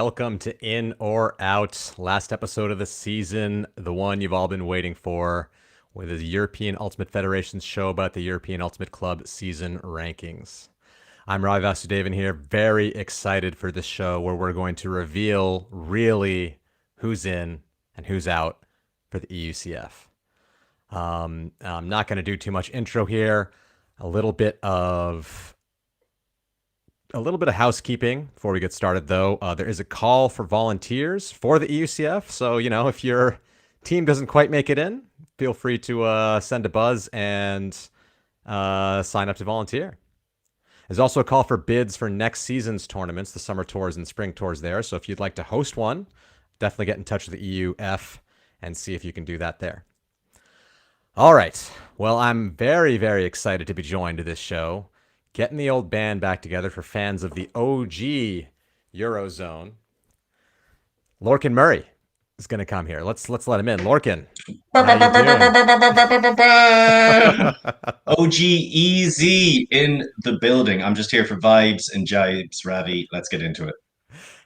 welcome to In or Out, last episode of the season, the one you've all been waiting for, with the European Ultimate Federation's show about the European Ultimate Club season rankings. I'm Ravi here, very excited for this show where we're going to reveal really who's in and who's out for the EUCF. I'm not going to do too much intro here. A little bit of housekeeping before we get started, though. There is a call for volunteers for the EUCF. So, if your team doesn't quite make it in, feel free to send a buzz and sign up to volunteer. There's also a call for bids for next season's tournaments, the summer tours and spring tours there. So if you'd like to host one, definitely get in touch with the EUF and see if you can do that there. All right. Well, I'm very, very excited to be joined to this show. Getting the old band back together for fans of the OG Eurozone. Lorcan Murray is going to come here. Let's let him in. Lorcan, how you doing? OG Easy in the building. I'm just here for vibes and jibes, Ravi. Let's get into it.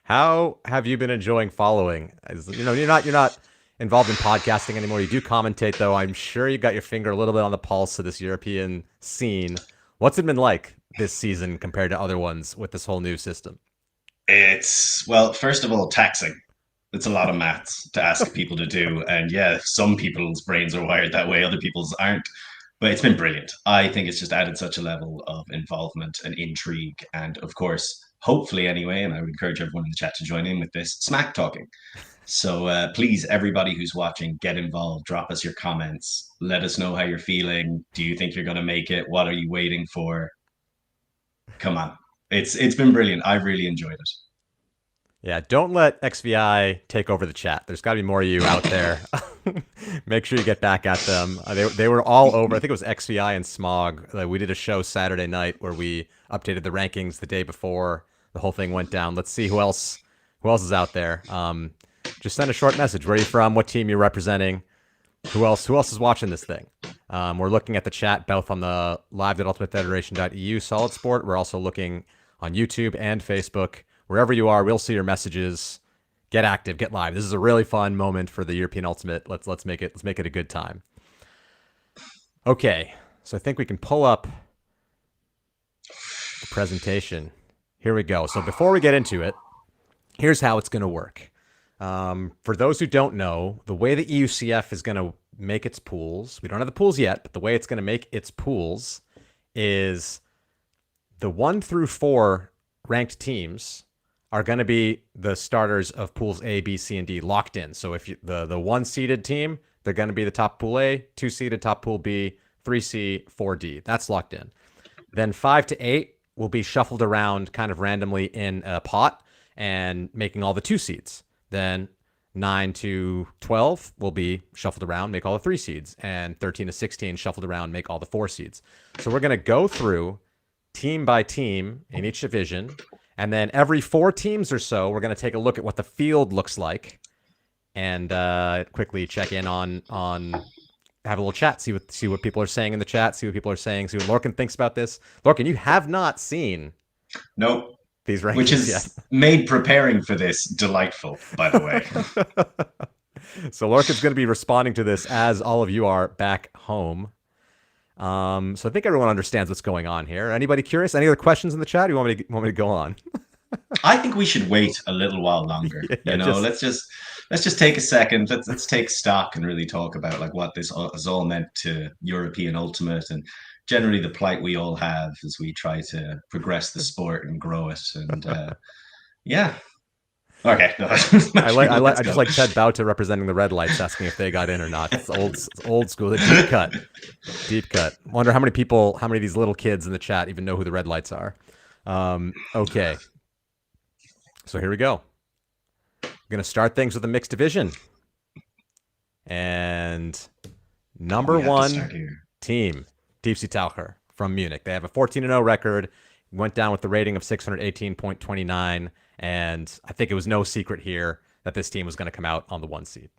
How have you been enjoying following? You're not involved in podcasting anymore. You do commentate, though. I'm sure you got your finger a little bit on the pulse of this European scene. What's it been like this season compared to other ones with this whole new system? Well, first of all, taxing. It's a lot of maths to ask people to do. And yeah, some people's brains are wired that way, other people's aren't. But it's been brilliant. I think it's just added such a level of involvement and intrigue. And of course, hopefully anyway, and I would encourage everyone in the chat to join in with this, smack talking. So please, everybody who's watching, get involved. Drop us your comments. Let us know how you're feeling. Do you think you're going to make it? What are you waiting for? Come on. It's been brilliant. I really enjoyed it. Yeah, don't let XVI take over the chat. There's got to be more of you out there. Make sure you get back at them. They were all over. I think it was XVI and Smog. We did a show Saturday night where we updated the rankings the day before the whole thing went down. Let's see who else is out there. Just send a short message. Where are you from? What team you're representing? Who else is watching this thing? We're looking at the chat both on the live.ultimatefederation.eu Solid Sport. We're also looking on YouTube and Facebook. Wherever you are, we'll see your messages. Get active, get live. This is a really fun moment for the European Ultimate. Let's make it a good time. Okay, so I think we can pull up the presentation. Here we go. So before we get into it, here's how it's going to work. For those who don't know, the way the EUCF is going to make its pools, we don't have the pools yet, but the way it's going to make its pools is the 1 through 4 ranked teams are going to be the starters of pools A, B, C, and D locked in. So if the 1-seeded team, they're going to be the top pool A, 2-seeded top pool B, 3C, 4D. That's locked in. Then 5 to 8 will be shuffled around kind of randomly in a pot and making all the 2 seeds. Then 9 to 12 will be shuffled around, make all the 3 seeds. And 13 to 16 shuffled around, make all the 4 seeds. So we're going to go through team by team in each division. And then every 4 teams or so, we're going to take a look at what the field looks like and quickly check in on have a little chat, see what people are saying in the chat, see what people are saying, see what Lorcan thinks about this. Lorcan, you have not seen Nope. These rankings which has made preparing for this delightful, by the way. So Lorcan's going to be responding to this as all of you are back home. So I think everyone understands what's going on here. Anybody curious? Any other questions in the chat? Or you want me to go on? I think we should wait a little while longer. Let's just take a second. Let's take stock and really talk about like what this has all meant to European Ultimate and generally the plight we all have as we try to progress the sport and grow it. And yeah. Okay. No, I just like Ted Bauta representing the red lights, asking if they got in or not. It's old school, the deep cut. Wonder how many of these little kids in the chat even know who the red lights are. Okay, so here we go. I'm gonna start things with a mixed division, and number 1 team, TFC Taucher from Munich. They have a 14-0 record. Went down with the rating of 618.29. And I think it was no secret here that this team was going to come out on the 1 seed.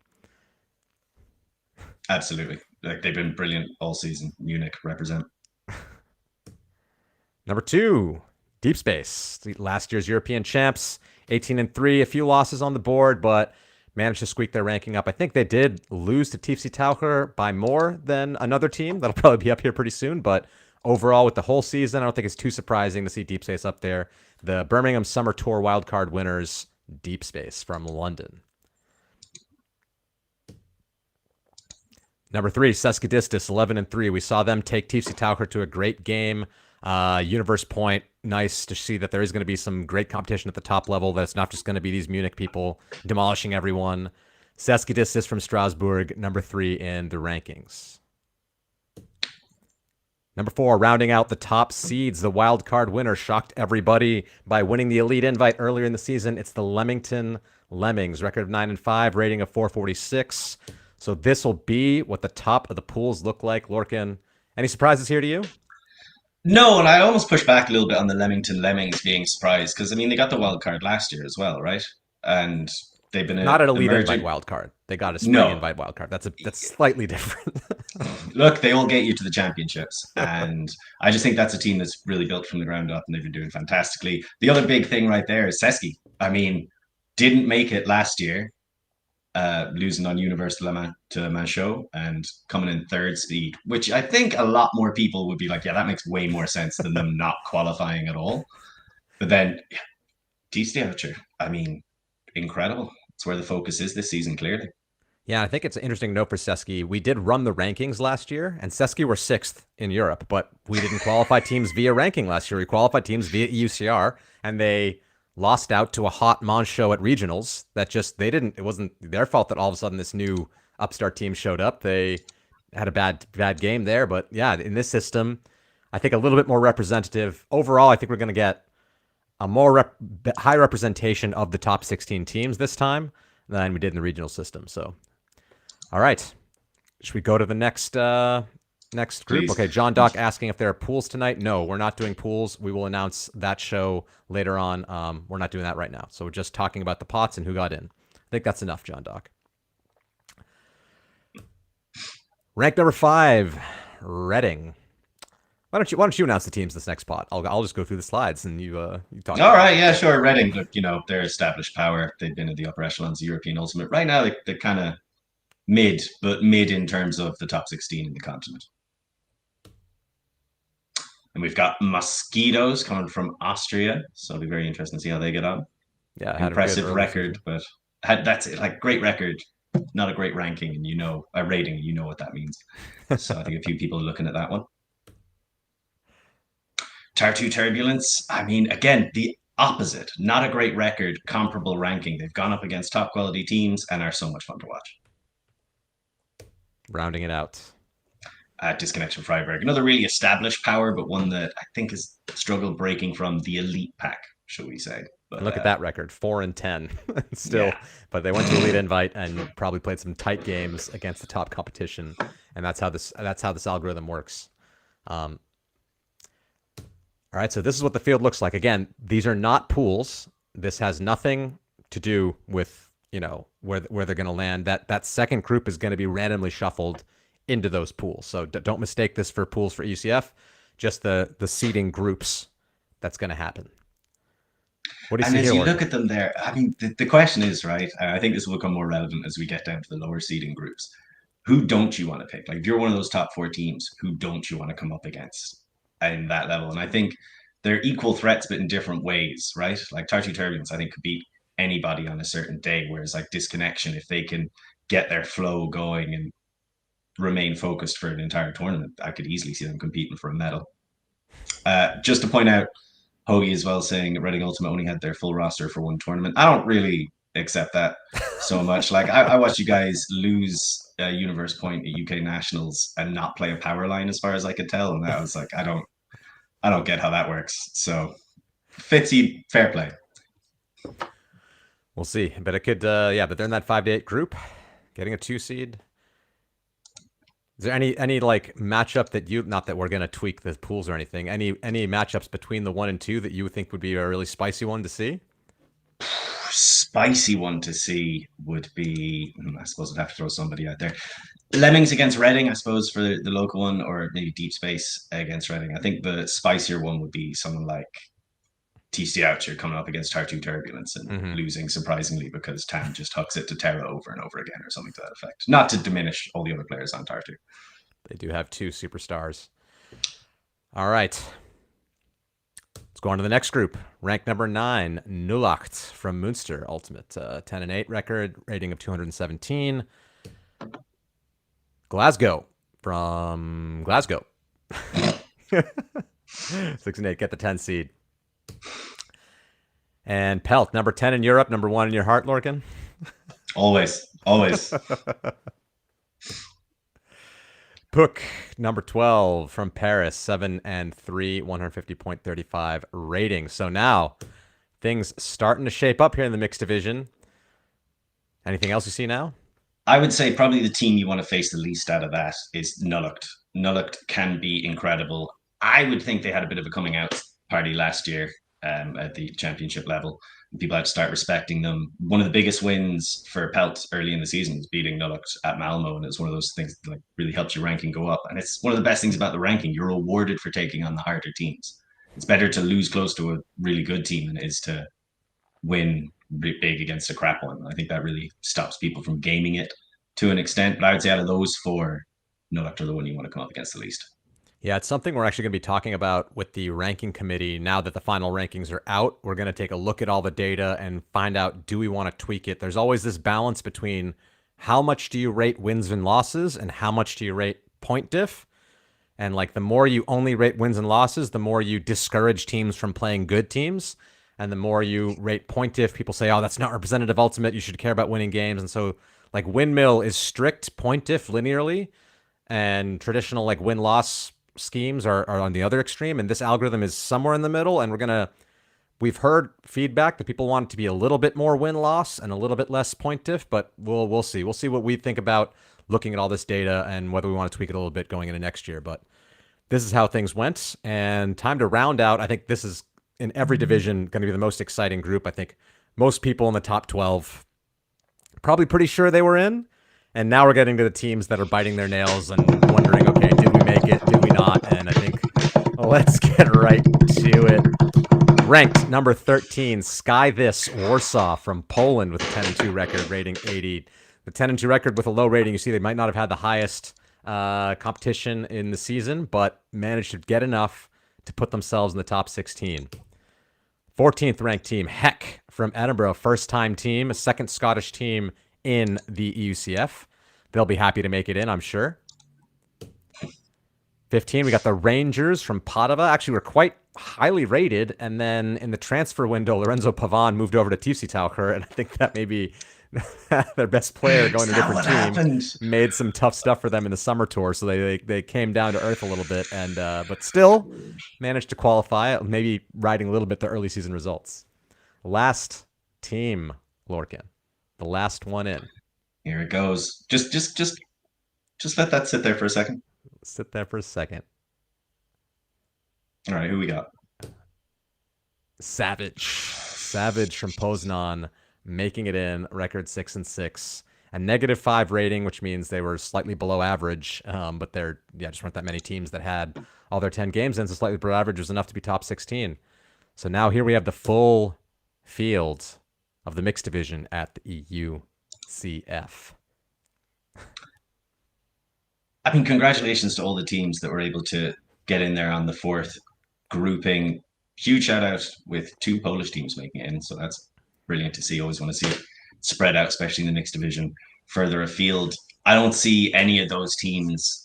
Absolutely. Like they've been brilliant all season. Munich represent. Number 2, Deep Space. Last year's European champs 18-3, a few losses on the board, but managed to squeak their ranking up. I think they did lose to TFC Taucher by more than another team. That'll probably be up here pretty soon, but overall, with the whole season, I don't think it's too surprising to see Deep Space up there. The Birmingham Summer Tour wildcard winners, Deep Space from London. Number 3, Seskidistis, 11-3. We saw them take TFC Taucher to a great game. Universe Point, nice to see that there is going to be some great competition at the top level, that it's not just going to be these Munich people demolishing everyone. Seskidistis from Strasbourg, number 3 in the rankings. Number 4, rounding out the top seeds, the wild card winner shocked everybody by winning the elite invite earlier in the season. It's the Leamington Lemmings, record of 9-5, rating of 446. So this will be what the top of the pools look like. Lorcan, any surprises here to you? No, and I almost push back a little bit on the Leamington Lemmings being surprised because I mean they got the wild card last year as well, right? And they've been Not an elite invite emerging. wild card. They got a spring No, invite wild card. That's slightly different. look, they all get you to the championships, and I just think that's a team that's really built from the ground up, and they've been doing fantastically. The other big thing right there is Seski. I mean, didn't make it last year, losing on Universe Le Mans to Manchot and coming in third speed, which I think a lot more people would be like, yeah, that makes way more sense than them not qualifying at all. But then, yeah, TC Archer, I mean, incredible. It's where the focus is this season, clearly. Yeah, I think it's an interesting note for Seski. We did run the rankings last year, and Seski were 6th in Europe, but we didn't qualify teams via ranking last year. We qualified teams via EUCR, and they lost out to a hot Mons show at regionals that just, they didn't, it wasn't their fault that all of a sudden this new upstart team showed up. They had a bad game there, but yeah, in this system, I think a little bit more representative. Overall, I think we're going to get a more high representation of the top 16 teams this time than we did in the regional system. So, all right, should we go to the next next group? Please. Okay, John Doc asking if there are pools tonight. No, we're not doing pools. We will announce that show later on. We're not doing that right now. So we're just talking about the pots and who got in. I think that's enough, John Doc. Rank number 5, Reading. Why don't you announce the teams this next pot? I'll just go through the slides and you talk. All right, yeah, sure. Reading, look, they're established power. They've been in the upper echelons of European Ultimate. Right now, they're kind of mid, but mid in terms of the top 16 in the continent. And we've got Mosquitoes coming from Austria, so it'll be very interesting to see how they get on. Yeah, impressive record, but that's it. Like great record, not a great ranking, and a rating. You know what that means. So I think a few people are looking at that one. Tartu Turbulence. I mean, again, the opposite. Not a great record, comparable ranking. They've gone up against top quality teams and are so much fun to watch. Rounding it out. Disconnection Freiburg. Another really established power, but one that I think has struggled breaking from the elite pack, shall we say. But, look at that record, 4-10 still. Yeah. But they went to Elite Invite and probably played some tight games against the top competition. And that's how this algorithm works. All right, so this is what the field looks like. Again, these are not pools. This has nothing to do with, where they're going to land. That second group is going to be randomly shuffled into those pools. So don't mistake this for pools for EUCF, just the seeding groups that's going to happen. What do you see here? And as you look at them there, I mean, the question is, right, I think this will become more relevant as we get down to the lower seeding groups. Who don't you want to pick? Like, if you're one of those top 4 teams, who don't you want to come up against in that level? And I think they're equal threats, but in different ways, right? Like Tartu Turbulence, I think, could beat anybody on a certain day, whereas like Disconnection, if they can get their flow going and remain focused for an entire tournament, I could easily see them competing for a medal. Just to point out, Hoagie as well saying Reading Ultimate only had their full roster for one tournament. I don't really accept that so much. Like I watched you guys lose Universe Point at UK Nationals and not play a power line as far as I could tell, and I was like, I don't get how that works. So Fitzy, fair play. We'll see, but it could but they're in that 5 to 8 group, getting a 2 seed. Is there any like matchup that not that we're gonna tweak the pools or anything? Any matchups between the 1 and 2 that you would think would be a really spicy one to see? Spicy one to see would be, I suppose I'd have to throw somebody out there. Lemmings against Reading, I suppose, for the local one, or maybe Deep Space against Reading. I think the spicier one would be someone like TC out, you're coming up against Tartu Turbulence and Mm-hmm. losing surprisingly because Tam just hucks it to Terra over and over again or something to that effect. Not to diminish all the other players on Tartu. They do have 2 superstars. All right. Let's go on to the next group. Rank number 9, Nulacht from Münster Ultimate. 10-8 record, rating of 217. Glasgow from Glasgow. 6-8, get the 10 seed. And Pelt, number 10 in Europe, number 1 in your heart, Lorcan. Always, always. Puck, number 12 from Paris, 7-3, 150.35 rating. So now things starting to shape up here in the mixed division. Anything else you see now? I would say probably the team you want to face the least out of that is Nullucht. Nullucht can be incredible. I would think they had a bit of a coming out party last year at the championship level. People had to start respecting them. One of the biggest wins for Pelt early in the season was beating Nullucht at Malmo, and it's one of those things that like really helps your ranking go up. And it's one of the best things about the ranking. You're rewarded for taking on the harder teams. It's better to lose close to a really good team than it is to win big against a crap one. I think that really stops people from gaming it to an extent. But I would say out of those 4, Nullucht are the one you want to come up against the least. Yeah, it's something we're actually going to be talking about with the ranking committee. Now that the final rankings are out, we're going to take a look at all the data and find out, do we want to tweak it? There's always this balance between how much do you rate wins and losses and how much do you rate point diff? And like the more you only rate wins and losses, the more you discourage teams from playing good teams. And the more you rate point diff, people say, oh, that's not representative ultimate. You should care about winning games. And so like Windmill is strict point diff linearly, and traditional like win-loss schemes are on the other extreme, and this algorithm is somewhere in the middle. And we've heard feedback that people want it to be a little bit more win-loss and a little bit less point diff, but we'll see. We'll see what we think about looking at all this data and whether we want to tweak it a little bit going into next year. But this is how things went, and time to round out. I think this is in every division going to be the most exciting group. I think most people in the top 12 probably pretty sure they were in. And now we're getting to the teams that are biting their nails and wondering, okay, did we make it? Did we not? And I think let's get right to it. Ranked number 13, Sky This Warsaw from Poland with a 10-2 record, rating 80. The 10-2 record with a low rating, you see they might not have had the highest competition in the season, but managed to get enough to put themselves in the top 16. 14th ranked team, Heck from Edinburgh, first-time team, a second Scottish team in the EUCF. They'll be happy to make it in, I'm sure. 15, we got the Rangers from Padova. Actually, we're quite highly rated. And then in the transfer window, Lorenzo Pavan moved over to TFC Taucher, and I think that maybe their best player going to a different team happened? made some tough stuff for them in the summer tour. So they came down to earth a little bit, and but still managed to qualify, maybe riding a little bit the early season results. Last team, Lorcan. The last one in. Here it goes. Just let that sit there for a second. Sit there for a second. All right, who we got? Savage from Poznan, making it in, record 6-6, a -5 rating, which means they were slightly below average. But just weren't that many teams that had all their 10 games in, so slightly below average was enough to be top 16. So now here we have the full field of the mixed division at the EUCF. I mean, congratulations to all the teams that were able to get in there on the 4th grouping. Huge shout out with 2 Polish teams making it in. So that's brilliant to see. Always want to see it spread out, especially in the mixed division further afield. I don't see any of those teams.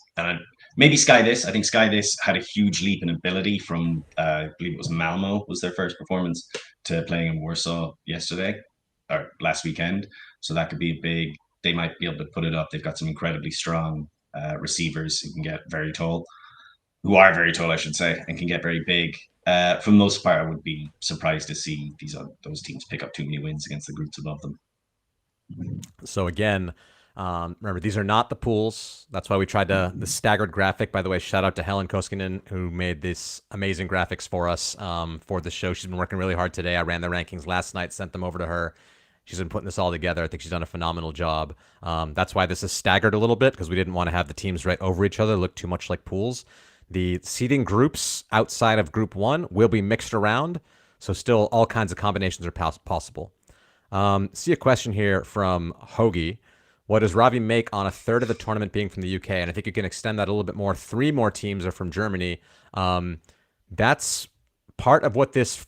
Maybe Sky This. I think Sky This had a huge leap in ability from, I believe it was Malmo was their first performance, to playing in Warsaw yesterday or last weekend. So that could be they might be able to put it up. They've got some incredibly strong receivers who can get very tall, who are very tall, I should say, and can get very big. For the most part, I would be surprised to see those teams pick up too many wins against the groups above them. So again, remember, these are not the pools. That's why we tried the staggered graphic. By the way, shout out to Helen Koskinen, who made this amazing graphics for us for the show. She's been working really hard today. I ran the rankings last night, sent them over to her. She's been putting this all together. I think she's done a phenomenal job. That's why this is staggered a little bit, because we didn't want to have the teams right over each other, look too much like pools. The seeding groups outside of Group 1 will be mixed around. So still all kinds of combinations are possible. See a question here from Hoagie. What does Ravi make on a third of the tournament being from the UK? And I think you can extend that a little bit more. 3 more teams are from Germany. That's part of what this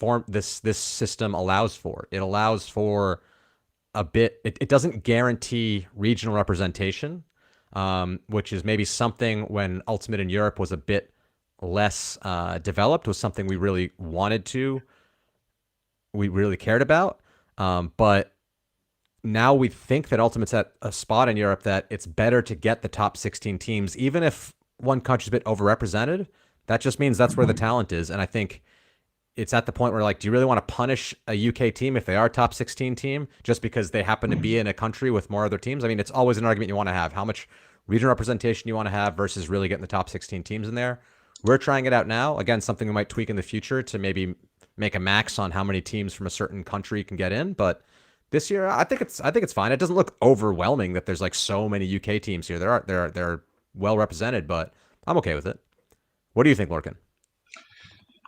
system allows for. It allows for a bit. It doesn't guarantee regional representation, which is maybe something when Ultimate in Europe was a bit less developed, was something we really cared about. But now we think that Ultimate's at a spot in Europe that it's better to get the top 16 teams, even if one country's a bit overrepresented. That just means that's where the talent is. And I think it's at the point where, like, do you really want to punish a UK team if they are a top 16 team just because they happen to be in a country with more other teams? I mean, it's always an argument you want to have. How much regional representation you want to have versus really getting the top 16 teams in there. We're trying it out now. Again, something we might tweak in the future to maybe make a max on how many teams from a certain country can get in. But this year, I think it's fine. It doesn't look overwhelming that there's like so many UK teams here. They're well represented, but I'm okay with it. What do you think, Lorcan?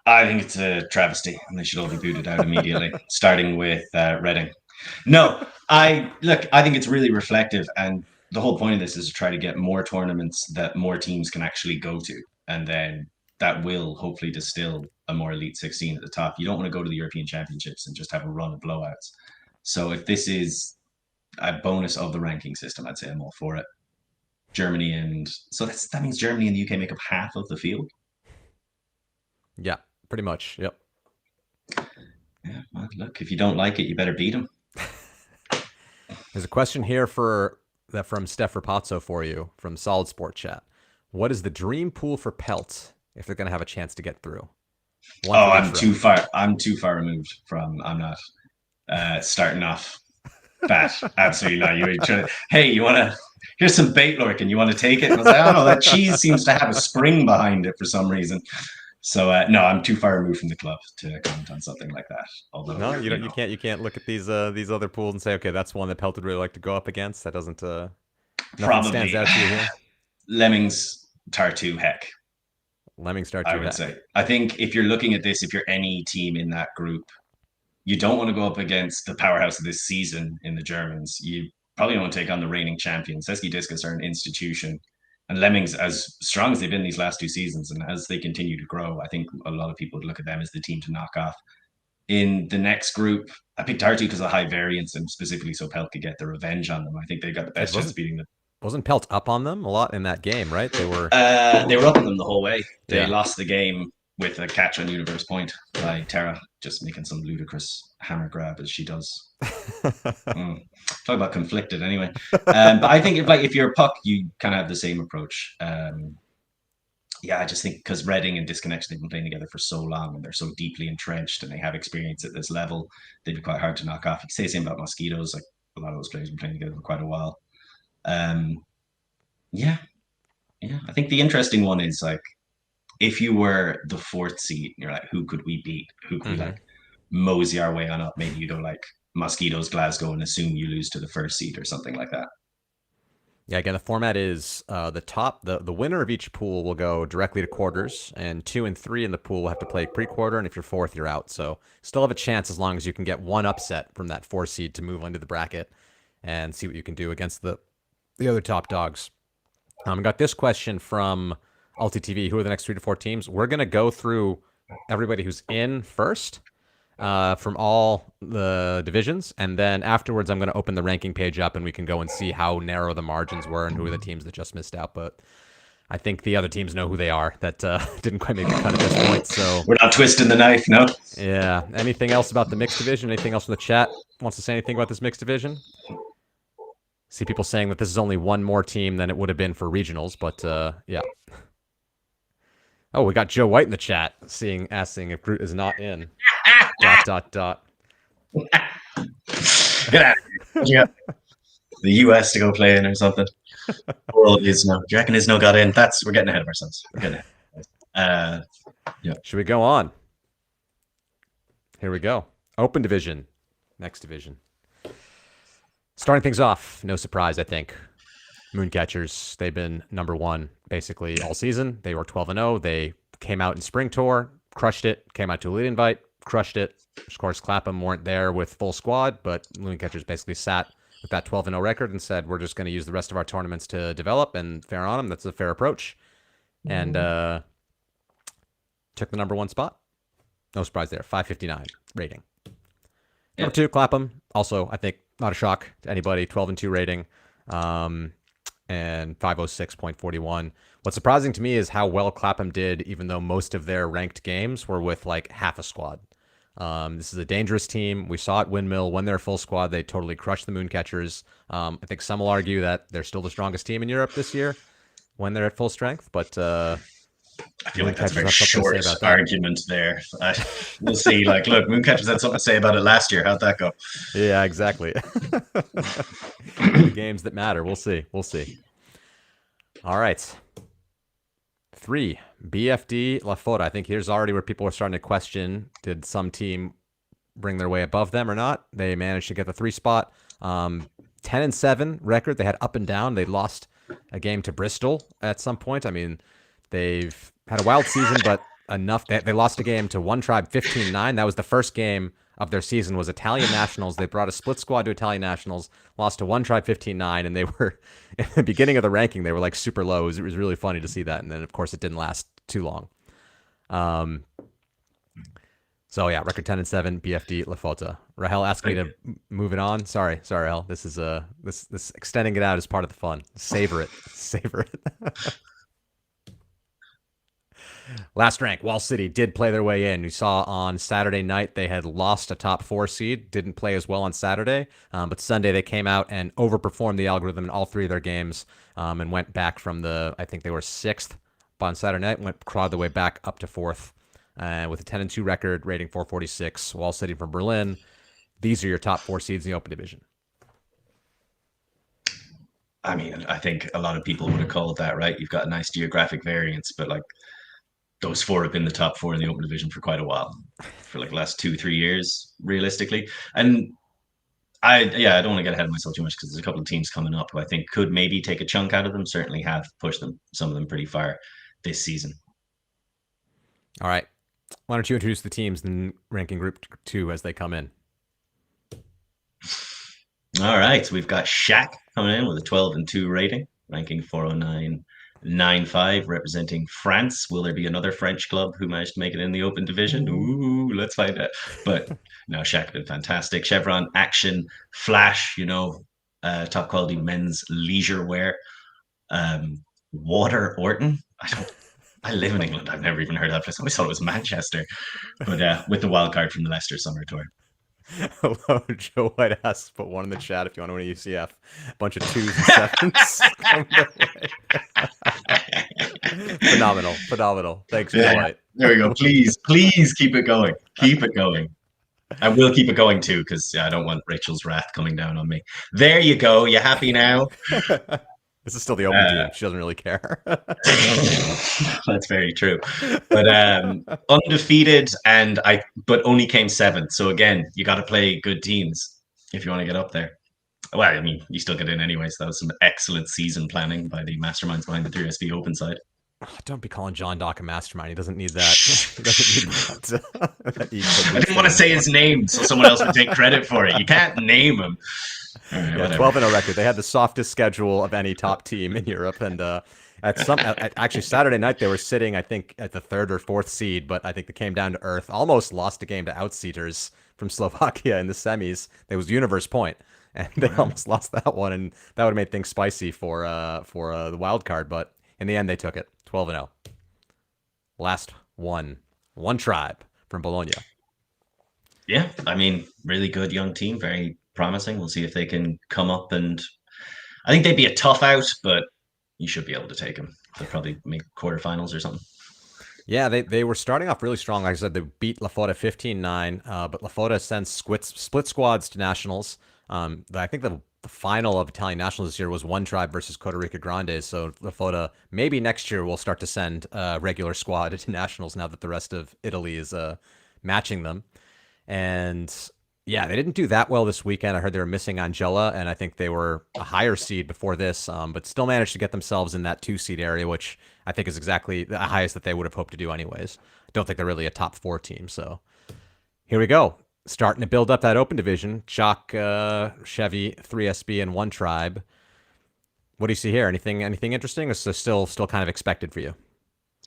I think it's a travesty, and they should all be booted out immediately, starting with Reading. No, I think it's really reflective, and the whole point of this is to try to get more tournaments that more teams can actually go to, and then that will hopefully distill a more elite 16 at the top. You don't want to go to the European Championships and just have a run of blowouts. So if this is a bonus of the ranking system, I'd say I'm all for it. Germany that means Germany and the UK make up half of the field. Yeah, pretty much. Yep. Yeah, well, look, if you don't like it, you better beat them. There's a question here from Steph Rapazzo for you from Solid Sport Chat. What is the dream pool for Pelt if they're going to have a chance to get through? I'm too far removed from. I'm not starting off bad. Absolutely not. You want to? Here's some bait, Lorcan. You want to take it? And I was like, I don't know. That cheese seems to have a spring behind it for some reason. So no, I'm too far removed from the club to comment on something like that. Although no, you can't look at these other pools and say, okay, that's one that Pelt would really like to go up against. That doesn't probably stands out to you here. Lemmings Tartu heck. Lemmings Tartu. I would say. I think if you're looking at this, if you're any team in that group, you don't want to go up against the powerhouse of this season in the Germans. You probably don't want to take on the reigning champions. Seski Discus are an institution. And Lemmings, as strong as they've been these last 2 seasons, and as they continue to grow, I think a lot of people would look at them as the team to knock off. In the next group, I picked Tartu because of the high variance and specifically so Pelt could get the revenge on them. I think they got the best chance of beating them. Wasn't Pelt up on them a lot in that game, right? They were up on them the whole way. They lost the game with a catch on Universe Point by Tara, just making some ludicrous hammer grab as she does. Talk about conflicted anyway. But I think if you're a puck, you kind of have the same approach. I just think because Reading and Disconnection, they've been playing together for so long and they're so deeply entrenched and they have experience at this level, they'd be quite hard to knock off. You can say the same about Mosquitoes. Like a lot of those players have been playing together for quite a while. I think the interesting one is like if you were the 4th seed and you're like, who could we beat? Who could we like mosey our way on up? Maybe you go like Mosquitoes, Glasgow, and assume you lose to the 1st seed or something like that. Yeah, again, the format is the winner of each pool will go directly to quarters, and 2 and 3 in the pool will have to play pre-quarter, and if you're 4th, you're out. So still have a chance as long as you can get one upset from that 4 seed to move into the bracket and see what you can do against the other top dogs. I got this question from UltiTV. Who are the next 3 to 4 teams? We're going to go through everybody who's in first from all the divisions. And then afterwards, I'm going to open the ranking page up and we can go and see how narrow the margins were and who are the teams that just missed out. But I think the other teams know who they are that didn't quite make the cut at this point. So we're not twisting the knife, no? Yeah. Anything else about the mixed division? Anything else in the chat wants to say anything about this mixed division? See people saying that this is only one more team than it would have been for regionals, but yeah. Oh, we got Joe White in the chat, asking if Groot is not in. ... Get out of here. The US to go play in or something. World is no. Do you reckon Isno got in? We're getting ahead of ourselves. Yeah. Should we go on? Here we go. Open division. Next division. Starting things off, no surprise, I think. Mooncatchers, they've been number 1 basically all season. They were 12-0. They came out in spring tour, crushed it, came out to Elite Invite, crushed it. Of course, Clapham weren't there with full squad, but Mooncatchers basically sat with that 12-0 record and said, we're just going to use the rest of our tournaments to develop, and fair on them. That's a fair approach. And took the number 1 spot. No surprise there. 559 rating. Number 2, Clapham. Also, I think not a shock to anybody. 12-2 rating. And 506.41. What's surprising to me is how well Clapham did, even though most of their ranked games were with like half a squad. This is a dangerous team. We saw at Windmill when they're full squad, they totally crushed the Mooncatchers. I think some will argue that they're still the strongest team in Europe this year when they're at full strength, but I feel like that's a very short argument there. We'll see. Like, look, Mooncatchers had something to say about it last year. How'd that go? Yeah, exactly. The games that matter. We'll see. We'll see. All right. 3, BFD La Fota. I think here's already where people are starting to question, did some team bring their way above them or not? They managed to get the 3 spot. 10-7 record. They had up and down. They lost a game to Bristol at some point. I mean, they've had a wild season, but enough. They lost a game to One Tribe 15-9. That was the first game of their season, was Italian Nationals. They brought a split squad to Italian Nationals, lost to One Tribe 15-9, and they were, in the beginning of the ranking, they were like super low. It was really funny to see that. And then, of course, it didn't last too long. So, yeah, record 10-7, BFD La Fota. Rahel asked me to move it on. Sorry, Rahel. This is this extending it out is part of the fun. Savor it. Savor it. Last rank, Wall City did play their way in. We saw on Saturday night they had lost a top 4 seed, didn't play as well on Saturday, but Sunday they came out and overperformed the algorithm in all 3 of their games, and went back from I think they were 6th on Saturday night, clawed their way back up to 4th, with a 10-2 record, rating 446. Wall City from Berlin. These are your top 4 seeds in the Open Division. I mean, I think a lot of people would have called that, right? You've got a nice geographic variance, but like, those 4 have been the top 4 in the Open Division for quite a while, for like the last 2-3 years, realistically. And I don't want to get ahead of myself too much because there's a couple of teams coming up who I think could maybe take a chunk out of them, certainly have pushed them, some of them pretty far this season. All right. Why don't you introduce the teams in ranking group 2 as they come in? All right. So we've got Shaq coming in with a 12-2 rating, ranking 409.95, representing France. Will there be another French club who managed to make it in the Open Division? Ooh, let's find out. But no, Shaq has been fantastic. Chevron, Action, Flash, top quality men's leisure wear. Water Orton. I live in England. I've never even heard of that place. I always thought it was Manchester. But with the wild card from the Leicester Summer Tour. Hello, Joe White asks, put 1 in the chat if you want to win a UCF. A bunch of 2s and 7s. Phenomenal. Thanks, Joe White. There we go. Please keep it going. Keep it going. I will keep it going too, because I don't want Rachel's wrath coming down on me. There you go. You happy now? This is still the Open team. She doesn't really care. That's very true. But undefeated, but only came 7th. So again, you got to play good teams if you want to get up there. Well, I mean, you still get in anyway. So that was some excellent season planning by the masterminds behind the 3SB Open side. Oh, don't be calling John Dock a mastermind. He doesn't need that. He doesn't need that. I didn't want to say his name so someone else would take credit for it. You can't name him. Right, 12-0 record. They had the softest schedule of any top team in Europe, and actually Saturday night they were sitting, I think, at the 3rd or 4th seed, but I think they came down to earth. Almost lost a game to outseeders from Slovakia in the semis. It was Universe Point, and they almost lost that one, and that would have made things spicy for the wild card. But in the end, they took it 12-0. Last one Tribe from Bologna. Yeah, I mean, really good young team, very promising. We'll see if they can come up, and I think they'd be a tough out, but you should be able to take them. They'll probably make quarterfinals or something. Yeah, they were starting off really strong. Like I said, they beat La Fota 15-9, but La Fota sends split squads to nationals. I think the final of Italian nationals this year was One Tribe versus Costa Rica Grandes. So La Fota, maybe next year we'll start to send a regular squad to nationals now that the rest of Italy is matching them. And yeah, they didn't do that well this weekend. I heard they were missing Angela, and I think they were a higher seed before this, but still managed to get themselves in that 2-seed area, which I think is exactly the highest that they would have hoped to do anyways. I don't think they're really a top 4 team, so Here we go. Starting to build up that open division. Chalk, Chevy, 3SB, and One Tribe. What do you see here? Anything interesting? Or is this still kind of expected for you?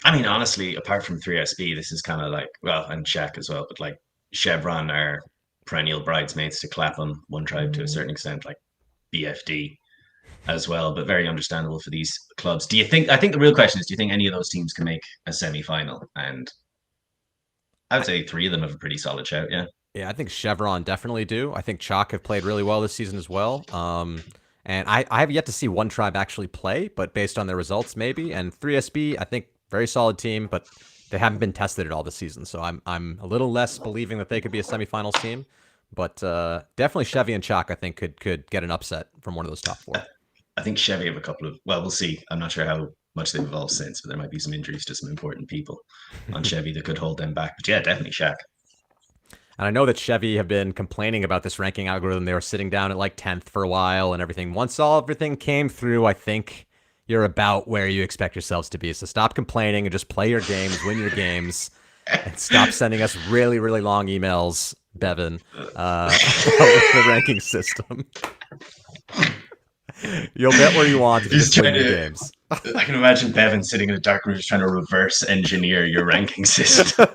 I mean, honestly, apart from 3SB, this is kind of like, well, and Czech as well, but like Chevron are perennial bridesmaids to Clapham, One Tribe to a certain extent, like BFD as well, but very understandable for these clubs. Do you think, I think the real question is, do you think any of those teams can make a semi final? And I would say three of them have a pretty solid shout, yeah. Yeah, I think Chevron definitely do. I think Chalk have played really well this season as well. And I have yet to see One Tribe actually play, but based on their results, maybe. And 3SB, I think very solid team, but they haven't been tested at all this season. So I'm a little less believing that they could be a semifinals team. But definitely Chevy and Chalk, I think, could get an upset from one of those top four. I think Chevy have a couple of, well, we'll see. I'm not sure how much they've evolved since, but there might be some injuries to some important people on Chevy that could hold them back. But yeah, definitely Shaq. And I know that Chevy have been complaining about this ranking algorithm. They were sitting down at like 10th for a while and everything. Once everything came through, I think you're about where you expect yourselves to be. So stop complaining and just play your games, win your games, and stop sending us really, really long emails, Bevan, about the ranking system. You'll bet where you want if you just win your games. I can imagine Bevan sitting in a dark room just trying to reverse engineer your ranking system.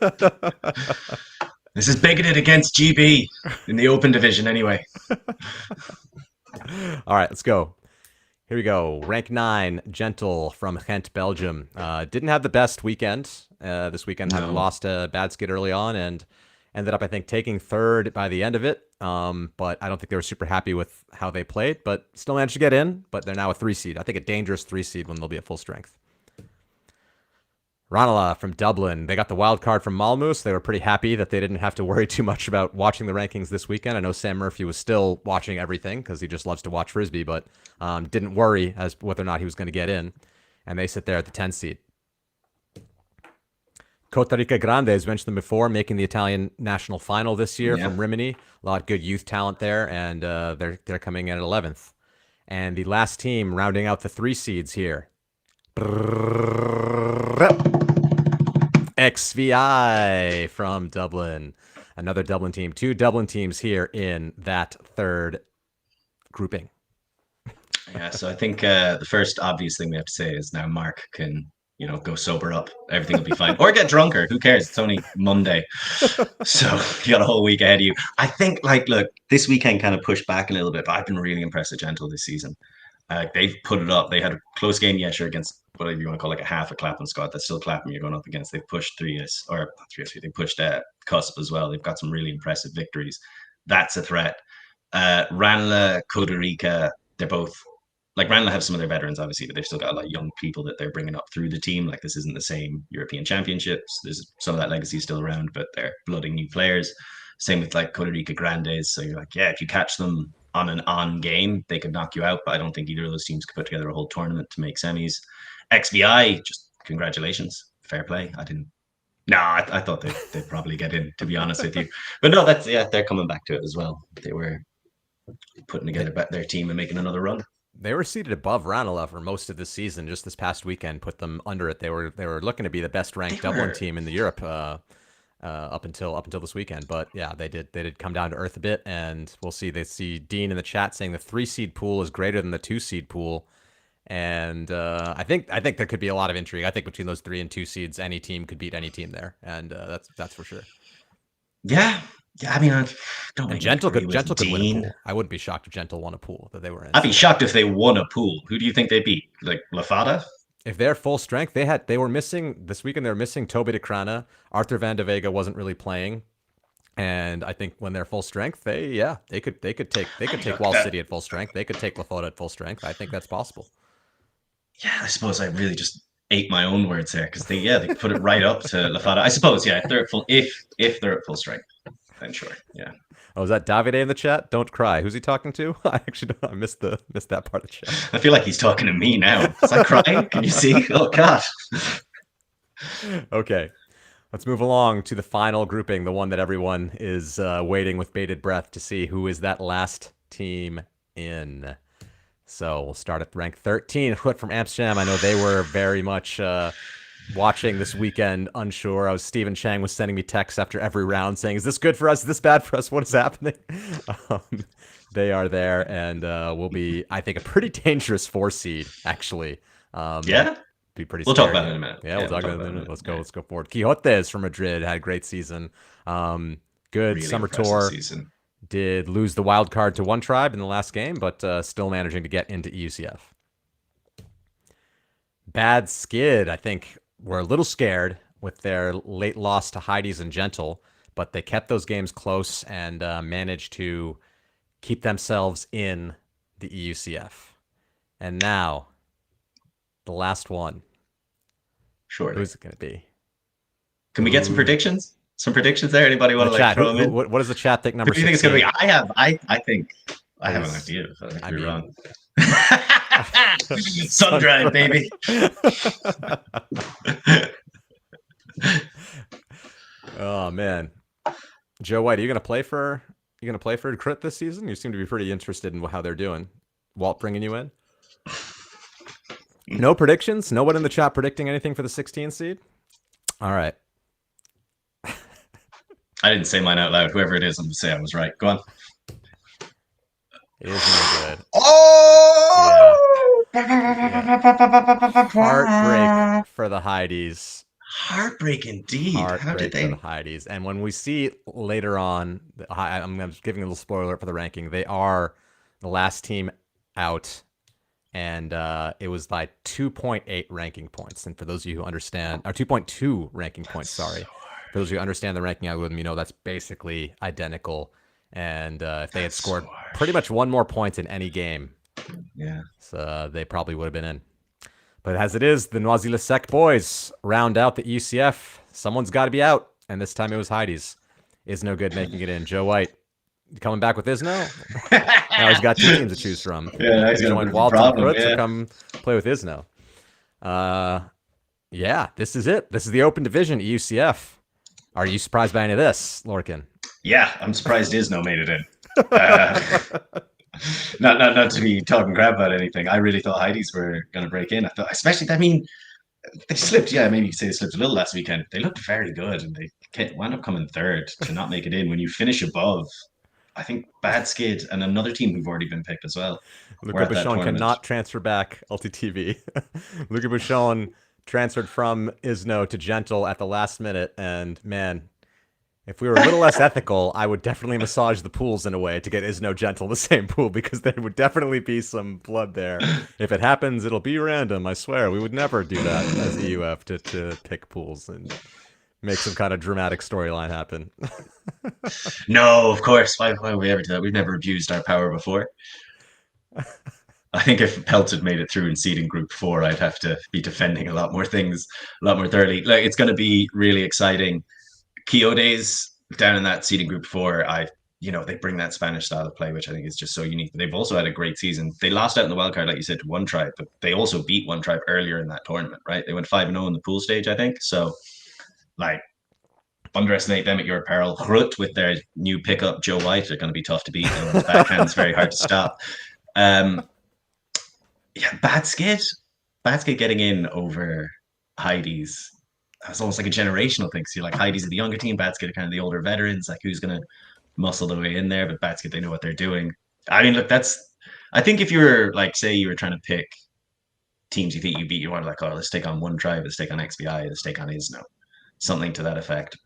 This is bigoted against GB in the open division anyway. All right, let's go. Here we go. Rank 9, Gentle from Ghent, Belgium. Didn't have the best weekend this weekend. No. Lost a bad skid early on and ended up, I think, taking third by the end of it. But I don't think they were super happy with how they played, but still managed to get in. But they're now a 3 seed. I think a dangerous 3 seed when they'll be at full strength. Ranelagh from Dublin. They got the wild card from Malmö. They were pretty happy that they didn't have to worry too much about watching the rankings this weekend. I know Sam Murphy was still watching everything because he just loves to watch Frisbee, but didn't worry as whether or not he was going to get in. And they sit there at the 10 seed. Costa Rica Grande, as mentioned them before, making the Italian national final this year from Rimini. A lot of good youth talent there, and they're coming in at 11th. And the last team rounding out the 3 seeds here. XVI from Dublin. Another Dublin team. 2 Dublin teams here in that third grouping. Yeah, so I think the first obvious thing we have to say is now Mark can, go sober up. Everything will be fine. Or get drunker. Who cares? It's only Monday. So you got a whole week ahead of you. I think, look, this weekend kind of pushed back a little bit, but I've been really impressed with Gentle this season. They've put it up. They had a close game yesterday against whatever you want to call like a half a Clapham squad. That's still Clapham you're going up against. They've pushed 3S, or not 3S, they pushed Cusp as well. They've got some really impressive victories. That's a threat. Ranelagh, Costa Rica, they're both, like Ranelagh have some of their veterans, obviously, but they've still got a lot of young people that they're bringing up through the team. Like this isn't the same European Championships. There's some of that legacy still around, but they're blooding new players. Same with like Costa Rica Grandes. So you're like, yeah, if you catch them on an on game, they could knock you out. But I don't think either of those teams could put together a whole tournament to make semis. XVI, just congratulations, fair play. I thought they'd probably get in, to be honest with you. But no, they're coming back to it as well. They were putting together their team and making another run. They were seated above Ranelagh for most of the season. Just this past weekend put them under it. They were looking to be the best ranked Dublin team in the Europe up until this weekend. But yeah, they did come down to earth a bit, and we'll see. They see Dean in the chat saying the 3 seed pool is greater than the 2 seed pool. And I think there could be a lot of intrigue. I think between those 3 and 2 seeds, any team could beat any team there, and that's for sure. Yeah. I mean, I don't. And Gentle could win a pool. I wouldn't be shocked if Gentle won a pool that they were in. I'd be shocked if they won a pool. Who do you think they beat? Like Lafada? If they're full strength, they were missing this weekend. They were missing Toby de Crana. Arthur van de Vega wasn't really playing. And I think when they're full strength, they could take Wall City at full strength. They could take Lafada at full strength. I think that's possible. Yeah, I suppose I really just ate my own words there because they put it right up to Lafada. I suppose, yeah, if they're at full strength, then sure, yeah. Oh, is that Davide in the chat? Don't cry. Who's he talking to? I missed that part of the chat. I feel like he's talking to me now. Is I crying? Can you see? Oh God. Okay. Let's move along to the final grouping, the one that everyone is waiting with bated breath to see who is that last team in. So we'll start at rank 13. Hood from Amsterdam. I know they were very much watching this weekend, unsure. Stephen Chang was sending me texts after every round saying, "Is this good for us? Is this bad for us? What is happening?" Um, they are there and will be, I think, a pretty dangerous 4 seed. Actually, Yeah, be pretty we'll talk scary. about it Yeah, in a minute. yeah, we'll Yeah, we'll talk talk about it in about a it in a minute. minute. Let's go. Yeah. Let's go forward. Quixotes from Madrid had a great season. Good Really summer impressive tour. season. Did lose the wild card to one tribe in the last game, but still managing to get into EUCF. Bad Skid, I think, were a little scared with their late loss to Heidi's and Gentle, but they kept those games close and managed to keep themselves in the EUCF. And now, the last one. Surely. Who's it going to be? Can we get some Who predictions? Some predictions there? Anybody in want the to like chat? throw them in? What does the chat think? Who Number do you think it's going to be? 16 I think I have an is. idea. I could I be mean, wrong. Sun drive, baby. Oh man, Joe White, are you gonna play for Crit this season? You seem to be pretty interested in how they're doing. Walt bringing you in. No predictions. No one in the chat predicting anything for the 16 seed. All right. I didn't say mine out loud. Whoever it is, I'm going to say I was right. Go on. It is no good. Oh! Heartbreak for the Heidies. Heartbreak indeed. How did Heartbreak for the they? Heidies. And when we see later on, I'm giving a little spoiler alert for the ranking. They are the last team out, and it was by 2.8 ranking points. And for those of you who understand, or 2.2 ranking points, sorry. For those of you who understand the ranking algorithm, you know that's basically identical. And if they had scored pretty much one more point in any game, Yeah, so they probably would have been in. But as it is, the Noisy-le-Sec boys round out the ECF. Someone's got to be out, and this time it was Heidi's. Is no good making it in. Joe White coming back with Isno. Now he's got 2 teams to choose from. yeah, he's got a Join bit of a Walt and problem. Krutz or Yeah. come play with Isno. Yeah, this is it. This is the open division, EUCF. Are you surprised by any of this, Lorcan? Yeah, I'm surprised Isno made it in. Uh, not to be talking crap about anything. I really thought Heidi's were going to break in. I thought, especially, I mean, they slipped. Yeah, maybe you could say they slipped a little last weekend. They looked very good, and they wound up coming third to not make it in. When you finish above, I think Bad Skid and another team who've already been picked as well. We're Luca at that Buchon tournament. cannot transfer back LTTV. Luca Buchon transferred from Isno to Gentle at the last minute, and man, if we were a little less ethical, I would definitely massage the pools in a way to get Isno Gentle the same pool, because there would definitely be some blood there. If it happens, it'll be random, I swear. We would never do that as EUF to pick pools and make some kind of dramatic storyline happen. No, of course. Why would we ever do that? We've never abused our power before. I think if Pelt had made it through in seeding group 4, I'd have to be defending a lot more things, a lot more thoroughly. Like, it's going to be really exciting. Quixotes down in that seeding group 4, they bring that Spanish style of play, which I think is just so unique. They've also had a great season. They lost out in the wild card, like you said, to one tribe, but they also beat one tribe earlier in that tournament, right? They went 5-0 in the pool stage, I think. So, like, underestimate them at your peril. Hrut with their new pickup, Joe White, are going to be tough to beat. His backhand's very hard to stop. Yeah, Bad Skid getting in over Heidi's. It's almost like a generational thing. So you're like, Heidi's are the younger team, Bad Skid are kind of the older veterans. Like, who's going to muscle their way in there? But Bad Skid, they know what they're doing. I mean, look, I think if you were like, say you were trying to pick teams you think you beat, you want to like, oh, let's take on one tribe, let's take on XBI, let's take on Isno, something to that effect.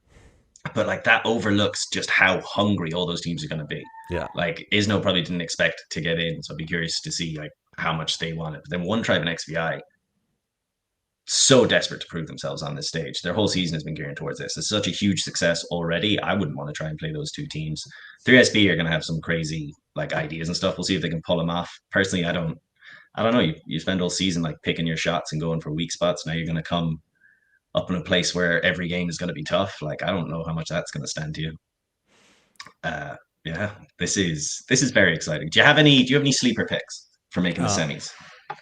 But like, that overlooks just how hungry all those teams are going to be. Yeah. Like, Isno probably didn't expect to get in, so I'd be curious to see like how much they wanted. But then one tribe in XBI, so desperate to prove themselves on this stage. Their whole season has been gearing towards this. It's such a huge success already. I wouldn't want to try and play those two teams. 3SB are going to have some crazy like ideas and stuff. We'll see if they can pull them off. Personally, I don't know. You spend all season like picking your shots and going for weak spots. Now you're going to come up in a place where every game is going to be tough. Like, I don't know how much that's going to stand to you. Yeah, this is very exciting. Do you have any sleeper picks for making the semis?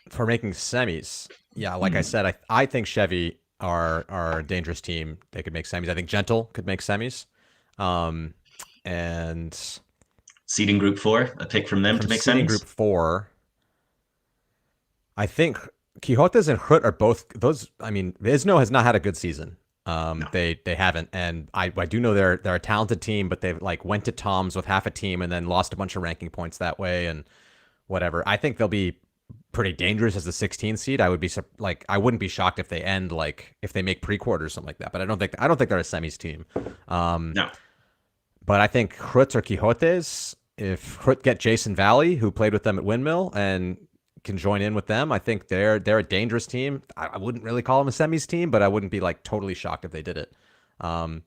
For making semis, yeah, like I said, I think Chevy are a dangerous team. They could make semis. I think Gentle could make semis. And Seeding group 4, a pick from them to make seeding semis. group 4, I think Quixotes and Hrut are both those. I mean, Isno has not had a good season. No. They haven't, and I do know they're a talented team, but they like went to Tom's with half a team and then lost a bunch of ranking points that way and whatever. I think they'll be pretty dangerous as the 16 seed. I wouldn't be shocked if they end like if they make pre-quarters or something like that. But I don't think they're a semis team. Um, No. but I think Hrut or Quixotes, if Hrut get Jason Valley, who played with them at Windmill, and can join in with them, I think they're a dangerous team. I wouldn't really call them a semis team, but I wouldn't be like totally shocked if they did it. Another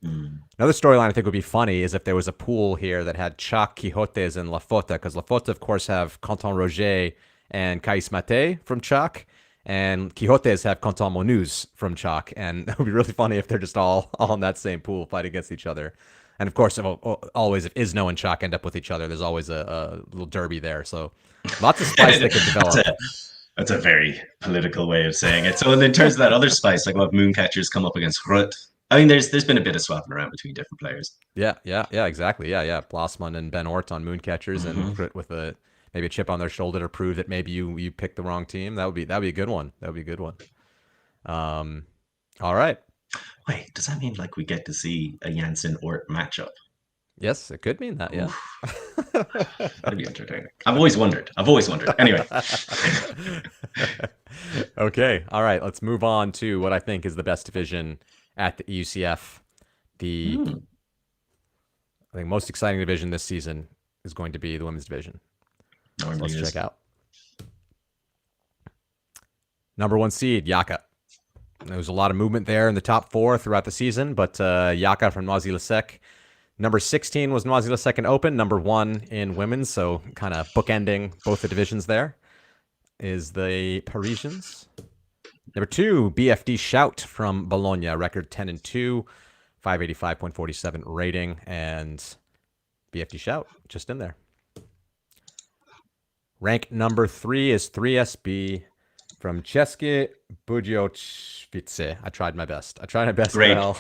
storyline I think would be funny is if there was a pool here that had Chuck, Quixotes, and La Fota, because La Fota, of course, have Canton Roger and Cais Mate from Chuck, and Quixotes have Canton Monuz from Chuck, and it would be really funny if they're just all in that same pool fighting against each other. And of course, always if Isno and Chuck end up with each other, there's always a little derby there. So lots of spice that could develop. That's a very political way of saying it. So in terms of that other spice, like what Mooncatchers come up against Hrut, I mean, there's been a bit of swapping around between different players. Yeah, exactly. Yeah. Blossman and Ben Ort on Mooncatchers and Hrut with maybe a chip on their shoulder to prove that maybe you picked the wrong team. That'd be a good one. That would be a good one. All right. Wait, does that mean like we get to see a Janssen Ort matchup? Yes, it could mean that. Yeah. That'd be entertaining. I've always wondered. Anyway. Okay. All right. Let's move on to what I think is the best division at the EUCF. I think most exciting division this season is going to be the women's division. So let's check out. Number 1 seed, Yaka. There was a lot of movement there in the top 4 throughout the season, but Yaka from Noisy-le-Sec. Number 16 was Noisy-le-Sec in Open. Number 1 in women's, so kind of bookending both the divisions there is the Parisians. Number 2, BFD Shout from Bologna, record 10-2, 585.47 rating, and BFD Shout just in there. Rank number 3 is 3SB from České Budějovice. I tried my best.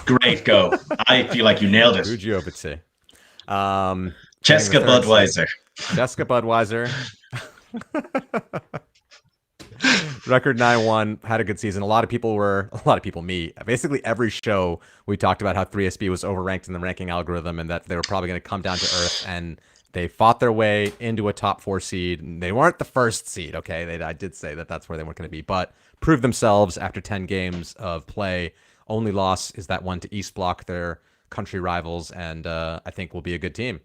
Great go. I feel like you nailed it. Budějovice. Česká Budweiser. Česká Budweiser. Record 9-1, had a good season. A lot of people, me. Basically every show we talked about how 3SB was overranked in the ranking algorithm and that they were probably going to come down to earth, and they fought their way into a top 4 seed. They weren't the first seed, okay? I did say that that's where they weren't going to be, but proved themselves after 10 games of play. Only loss is that one to East Block, their country rivals, and I think will be a good team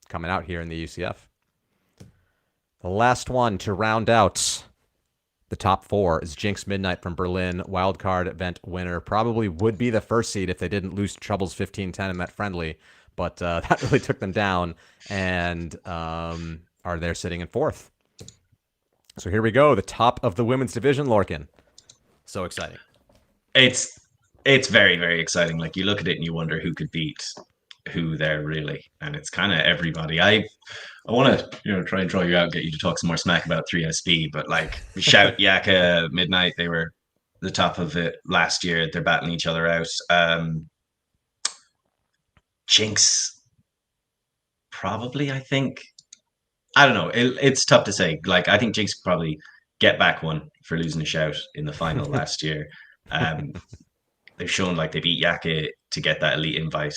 coming out here in the UCF. The last one to round out the top 4 is Jinx Midnight from Berlin, wildcard event winner. Probably would be the first seed if they didn't lose to Troubles 15-10 in that friendly, but that really took them down, and are there sitting in 4th. So here we go, the top of the women's division, Lorcan. So exciting. It's very, very exciting. Like you look at it and you wonder who could beat who there really, and it's kind of everybody. I want to try and draw you out, get you to talk some more smack about 3SB, but like Shout, Yaka, Midnight, they were the top of it last year. They're battling each other out. Jinx, probably, I think. I don't know. It's tough to say. Like, I think Jinx could probably get back one for losing a Shout in the final last year. They've shown like they beat Yaka to get that elite invite.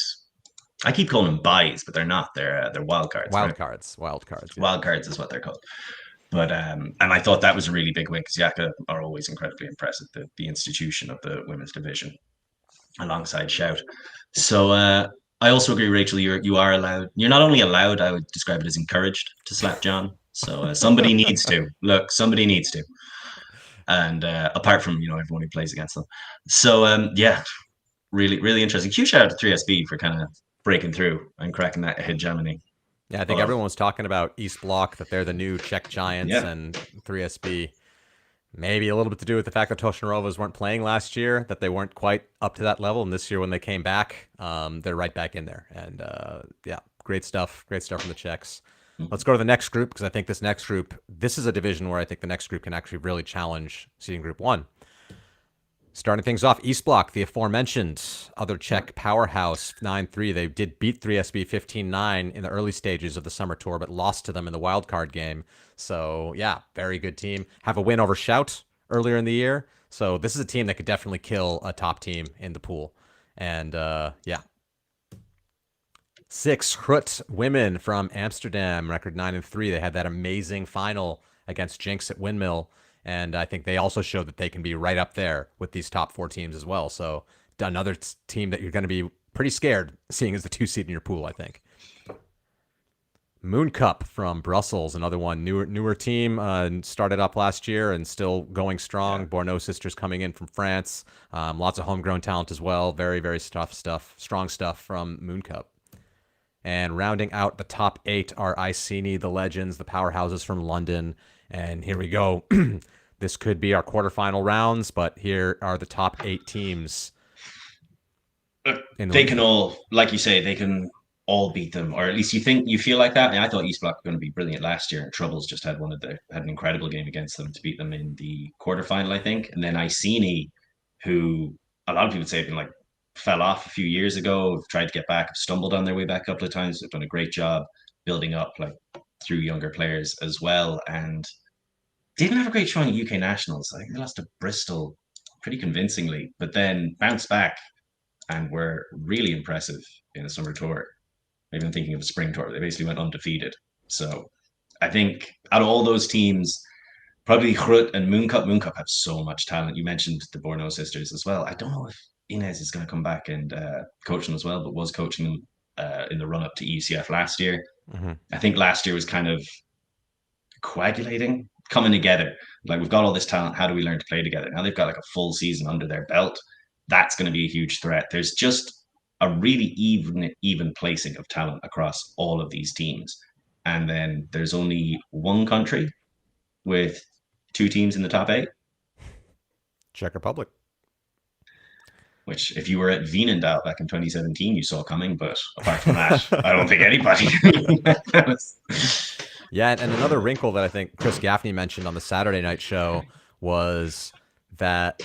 I keep calling them buys, but they're not. They're wild cards. Wild right? cards. Yeah. Wild cards is what they're called. But and I thought that was a really big win because Yaka are always incredibly impressive. The institution of the women's division, alongside Shout. So I also agree, Rachel. You are allowed. You're not only allowed. I would describe it as encouraged to slap John. So somebody needs to. Look, somebody needs to. And apart from everyone who plays against them. So yeah, really, really interesting. Huge shout out to 3SB for kind of breaking through and cracking that hegemony. Yeah, I think everyone was talking about East Block, that they're the new Czech Giants, and 3SB. Maybe a little bit to do with the fact that Toshnarovas weren't playing last year, that they weren't quite up to that level. And this year when they came back, they're right back in there. And yeah, great stuff. Great stuff from the Czechs. Let's go to the next group, because I think this is a division where I think the next group can actually really challenge seeding Group 1. Starting things off, East Block, the aforementioned other Czech powerhouse, 9-3. They did beat 3SB 15-9 in the early stages of the summer tour, but lost to them in the wild card game. So, yeah, very good team. Have a win over Shout earlier in the year. So this is a team that could definitely kill a top team in the pool. And yeah. 6 Hrut women from Amsterdam, record 9-3. They had that amazing final against Jinx at Windmill. And I think they also showed that they can be right up there with these top 4 teams as well. So another team that you're going to be pretty scared seeing as the 2 seed in your pool, I think. Moon Cup from Brussels, another one, newer team, started up last year and still going strong. Borneau sisters coming in from France, lots of homegrown talent as well. Very, very strong stuff from Moon Cup. And rounding out the top 8 are Iceni, the Legends, the powerhouses from London. And here we go. This could be our quarterfinal rounds, but here are the top 8 teams. They can all, like you say, they can all beat them, or at least you feel like that. And I thought East Block were going to be brilliant last year, and Troubles just had had an incredible game against them to beat them in the quarterfinal, I think. And then Iceni, who a lot of people say have been like fell off a few years ago, have tried to get back, have stumbled on their way back a couple of times. They've done a great job building up like through younger players as well, and didn't have a great showing at UK Nationals. I think they lost to Bristol pretty convincingly, but then bounced back and were really impressive in the summer tour. Maybe I'm thinking of the spring tour. They basically went undefeated. So I think out of all those teams, probably Hrut and Moon Cup. Moon Cup have so much talent. You mentioned the Borneau sisters as well. I don't know if Inez is going to come back and coach them as well, but was coaching them in the run up to EUCF last year. Mm-hmm. I think last year was kind of coagulating, coming together. Like, we've got all this talent. How do we learn to play together? Now they've got like a full season under their belt. That's going to be a huge threat. There's just a really even placing of talent across all of these teams. And then there's only one country with 2 teams in the top 8. Czech Republic. Which, if you were at Veenendaal back in 2017, you saw coming. But apart from that, I don't think anybody. Yeah, and another wrinkle that I think Chris Gaffney mentioned on the Saturday night show was that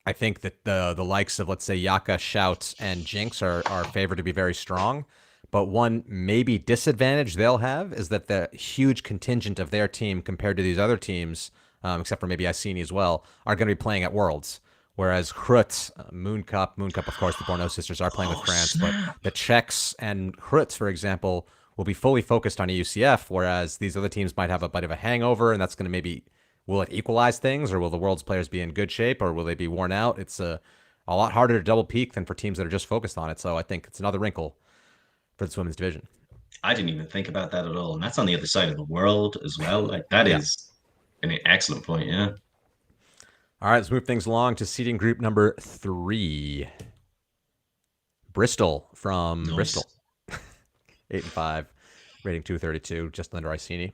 I think that the likes of, let's say, Yaka, Shouts, and Jinx are favored to be very strong. But one maybe disadvantage they'll have is that the huge contingent of their team compared to these other teams, except for maybe Iceni as well, are going to be playing at Worlds. Whereas Hrut, Moon Cup, of course, the Borneau sisters are playing with France, snap. but the Czechs and Hrut, for example, will be fully focused on EUCF, whereas these other teams might have a bit of a hangover, and that's going to maybe, will it equalize things, or will the World's players be in good shape, or will they be worn out? It's a lot harder to double peak than for teams that are just focused on it, so I think it's another wrinkle for this women's division. I didn't even think about that at all. And that's on the other side of the world as well. Like, that is an excellent point, yeah. All right, let's move things along to seeding group number 3. Bristol from Nice. Bristol. 8-5, rating 232, just under Iceni.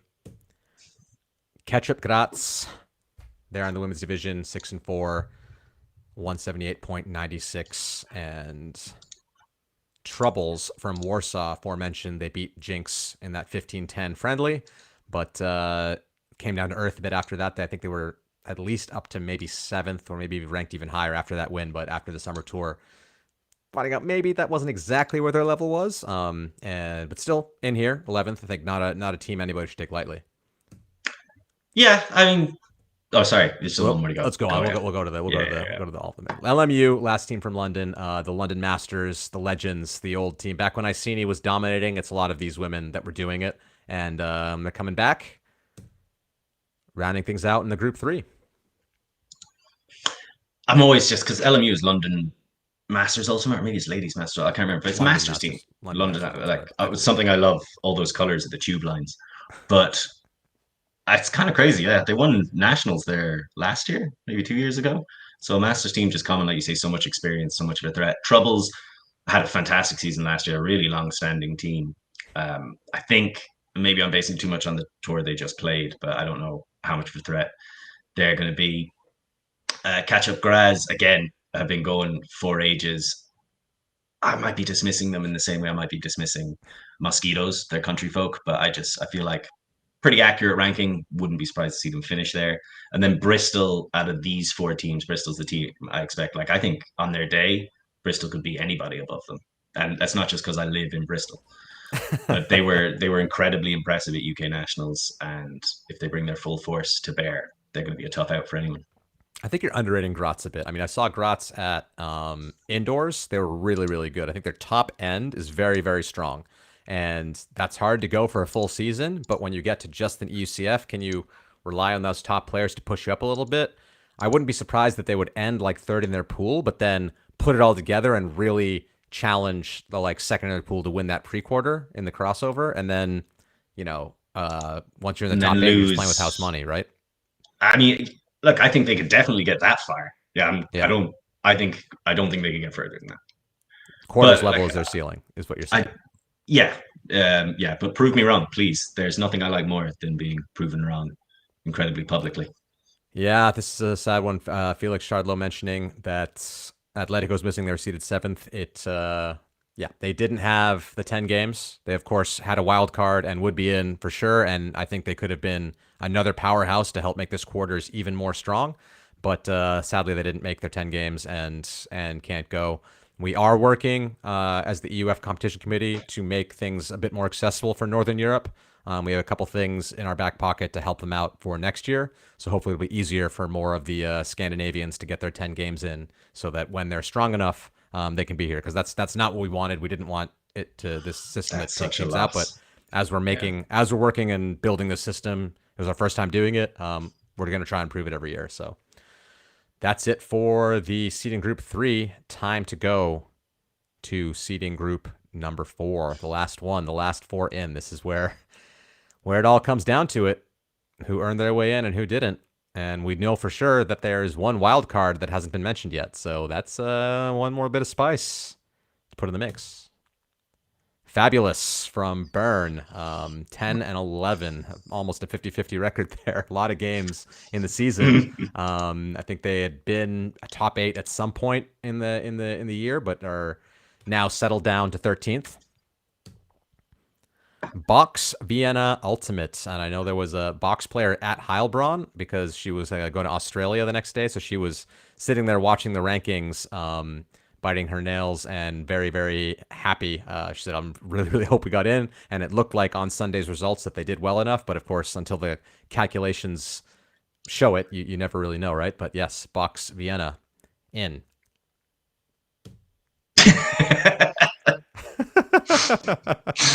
Ketchup Graz, they're in the women's division, 6-4, 178.96. And Troubles from Warsaw, aforementioned, they beat Jinx in that 15-10 friendly, but came down to earth a bit after that. I think they were at least up to maybe 7th or maybe ranked even higher after that win, but after the summer tour, finding out maybe that wasn't exactly where their level was, but still in here, 11th. I think not a team anybody should take lightly. Yeah, I mean, oh, sorry, there's still one more to go. Let's go on. We'll go to the ultimate. LMU, last team from London, the London Masters, the Legends, the old team. Back when Iceni was dominating, it's a lot of these women that were doing it, and they're coming back, rounding things out in the group 3. I'm always just, because LMU is London Masters Ultimate, or maybe it's Ladies Masters. I can't remember, but it's London Masters Masters. team. London London, Masters. it was something I love, all those colors of the tube lines. But it's kind of crazy. Yeah, they won nationals there last year, maybe 2 years ago. So a Masters team just coming, like you say, so much experience, so much of a threat. Troubles had a fantastic season last year, a really long-standing team. I think maybe I'm basing too much on the tour they just played, but I don't know how much of a threat they're going to be. Catch Up Graz, again, have been going for ages. I might be dismissing them in the same way I might be dismissing Mosquitoes, their country folk, but I feel like pretty accurate ranking. Wouldn't be surprised to see them finish there. And then Bristol, out of these 4 teams, Bristol's the team I expect. Like, I think on their day, Bristol could be anybody above them. And that's not just because I live in Bristol. But they were incredibly impressive at UK Nationals, and if they bring their full force to bear, they're going to be a tough out for anyone. I think you're underrating Graz a bit. I mean, I saw Graz at indoors. They were really, really good. I think their top end is very, very strong. And that's hard to go for a full season. But when you get to just an EUCF, can you rely on those top players to push you up a little bit? I wouldn't be surprised that they would end like third in their pool, but then put it all together and really challenge the like second in their pool to win that pre-quarter in the crossover. And then, once you're in And the then top eight, you're just playing with house lose. money, right? I mean, look, I think they could definitely get that far. Yeah, I Yeah. don't. I don't think they can get further than that. Quarters But level like, is their ceiling, is what you're I saying. yeah, yeah. But prove me wrong, please. There's nothing I like more than being proven wrong incredibly publicly. Yeah, this is a sad one. Felix Chardlow mentioning that Atletico's missing their seeded seventh. Yeah, they didn't have the 10 games. They, of course, had a wild card and would be in for sure. And I think they could have been another powerhouse to help make this quarters even more strong. But sadly, they didn't make their 10 games and can't go. We are working as the EUF competition committee to make things a bit more accessible for Northern Europe. We have a couple things in our back pocket to help them out for next year. So hopefully it'll be easier for more of the Scandinavians to get their 10 games in so that when they're strong enough, they can be here. Because that's not what we wanted. We didn't want it to this system that That's take such a teams out. But loss. as Yeah. as we're working and building the system, it was our first time doing it. We're going to try and improve it every year. So that's it for the seeding group 3. Time to go to seeding group number 4, the last one, the last 4 in. This is where it all comes down to it, who earned their way in and who didn't. And we know for sure that there's one wild card that hasn't been mentioned yet. So that's one more bit of spice to put in the mix. Fabulous from Bern, 10 and 11, almost a 50-50 record there. A lot of games in the season. I think they had been a top 8 at some point in the year, but are now settled down to 13th. Box Vienna Ultimate. And I know there was a box player at Heilbronn because she was going to Australia the next day. So she was sitting there watching the rankings, biting her nails and very, very happy. She said, I'm really, really hope we got in. And it looked like on Sunday's results that they did well enough. But of course, until the calculations show it, you never really know, right? But yes, Box Vienna in.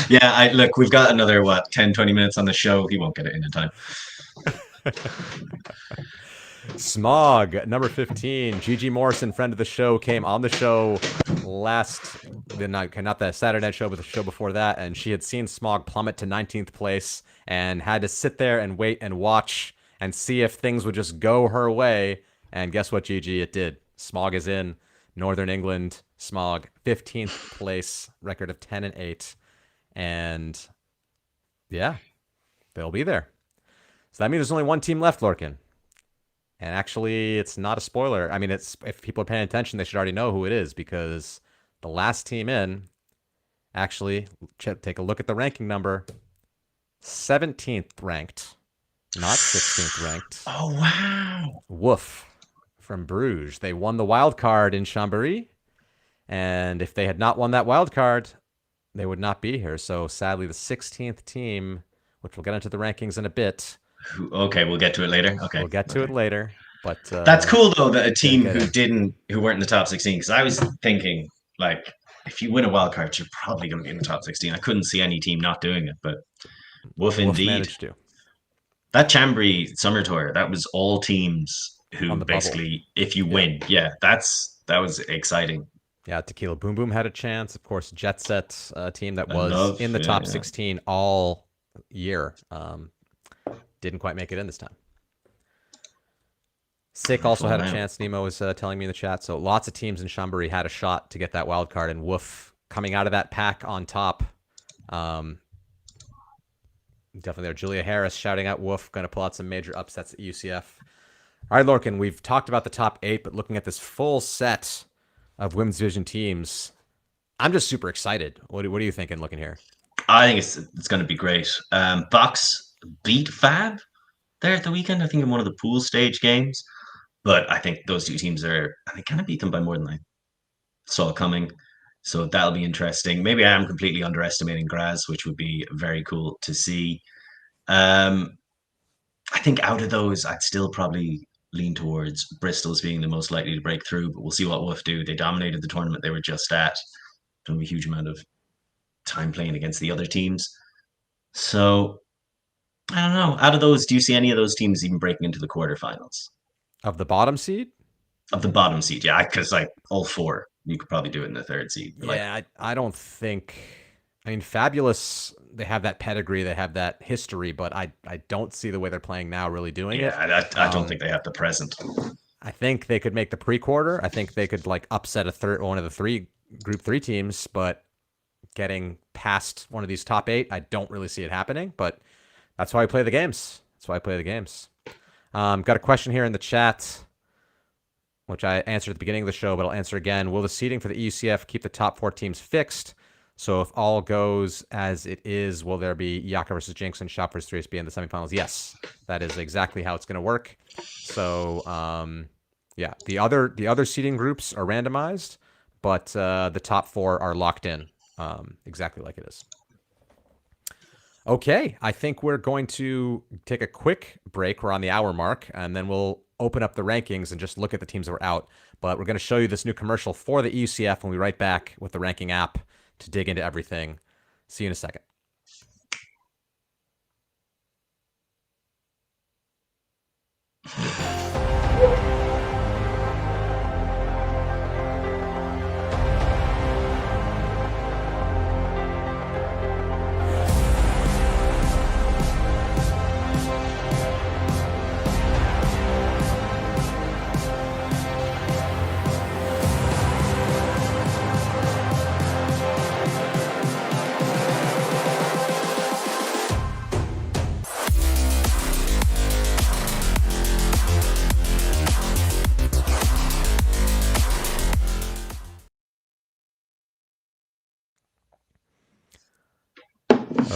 Yeah, I look, we've got another 10, 20 minutes on the show. He won't get it in time. Smog, number 15. Gigi Morrison, friend of the show, came on the show not the Saturday night show, but the show before that, and she had seen Smog plummet to 19th place and had to sit there and wait and watch and see if things would just go her way. And guess what, Gigi? It did. Smog is in. Northern England, Smog, 15th place, record of 10 and 8. And yeah, they'll be there. So that means there's only one team left, Lorcan. And actually, it's not a spoiler. I mean, it's if people are paying attention, they should already know who it is because the last team in, actually, take a look at the ranking number, 17th ranked, not 16th ranked. Oh, wow. Woof from Bruges. They won the wild card in Chambéry. And if they had not won that wild card, they would not be here. So sadly, the 16th team, which we'll get into the rankings in a bit. Okay, we'll get to it later. Okay, we'll get to it later. But that's cool though that a team who weren't in the top 16. Because I was thinking like if you win a wild card, you're probably going to be in the top 16. I couldn't see any team not doing it, but Woof indeed. Managed to. That Chambéry summer tour, that was all teams who basically, if you win, that was exciting. Yeah, Tequila Boom Boom had a chance. Of course, Jet Set team that was in the top 16 all year. Didn't quite make it in this time. Sick also had a chance. Nemo was telling me in the chat. So lots of teams in Chambéry had a shot to get that wild card, and Woof coming out of that pack on top. Definitely there. Julia Harris shouting out Woof, going to pull out some major upsets at UCF. All right, Lorcan, we've talked about the top 8, but looking at this full set of women's division teams, I'm just super excited. What are you thinking looking here? I think it's going to be great. Box beat Fab there at the weekend, I think in one of the pool stage games. But I think those two teams they kind of beat them by more than I saw coming. So that'll be interesting. Maybe I am completely underestimating Graz, which would be very cool to see. I think out of those, I'd still probably lean towards Bristol's being the most likely to break through, but we'll see what Wolf do. They dominated the tournament they were just at. Don't have a huge amount of time playing against the other teams. So I don't know. Out of those, do you see any of those teams even breaking into the quarterfinals Of the bottom seed? of the bottom seed? Yeah, because like all four, you could probably do it in the third seed. Like, Yeah, I don't think. I mean, Fabulous, they have that pedigree, they have that history, but I don't see the way they're playing now really doing it. yeah, I don't think they have the present. I think they could make the pre-quarter. I think they could like upset one of the three group three teams, but getting past one of these top eight, I don't really see it happening. But that's why I play the games. That's why I play the games. Got a question here in the chat, which I answered at the beginning of the show, but I'll answer again. Will the seeding for the EUCF keep the top four teams fixed? So if all goes as it is, will there be Yaka versus Jinx and Shop versus 3SB in the semifinals? Yes, that is exactly how it's going to work. So yeah, the other seeding groups are randomized, but the top four are locked in, exactly like it is. Okay, I think we're going to take a quick break. We're on the hour mark, and then we'll open up the rankings and just look at the teams that were out. But we're going to show you this new commercial for the EUCF when we right back with the ranking app to dig into everything. See you in a second.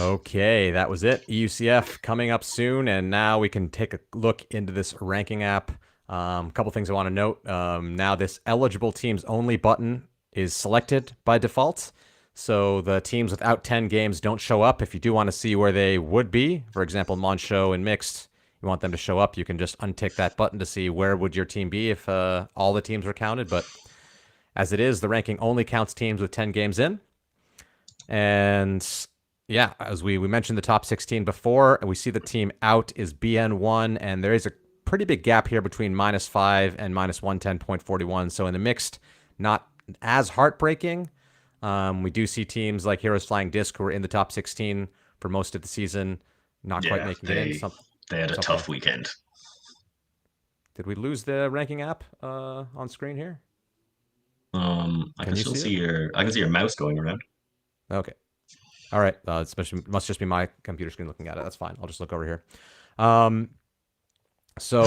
Okay, that was it. EUCF coming up soon, and now we can take a look into this ranking app. A couple things I want to note. Now this eligible teams only button is selected by default. So the teams without 10 games don't show up. If you do want to see where they would be, for example, Moncho and Mixed, you want them to show up, you can just untick that button to see where would your team be if all the teams were counted. But as it is, the ranking only counts teams with 10 games in. And yeah, as we mentioned the top 16 before, we see the team out is BN1, and there is a pretty big gap here between -5 and -110.41. So in the mixed, not as heartbreaking. We do see teams like Heroes Flying Disc who are in the top 16 for most of the season, not quite making it in. They had a tough weekend. Did we lose the ranking app on screen here? I can still see I can see your mouse going around. Okay. All right. Must just be my computer screen looking at it. That's fine. I'll just look over here. So,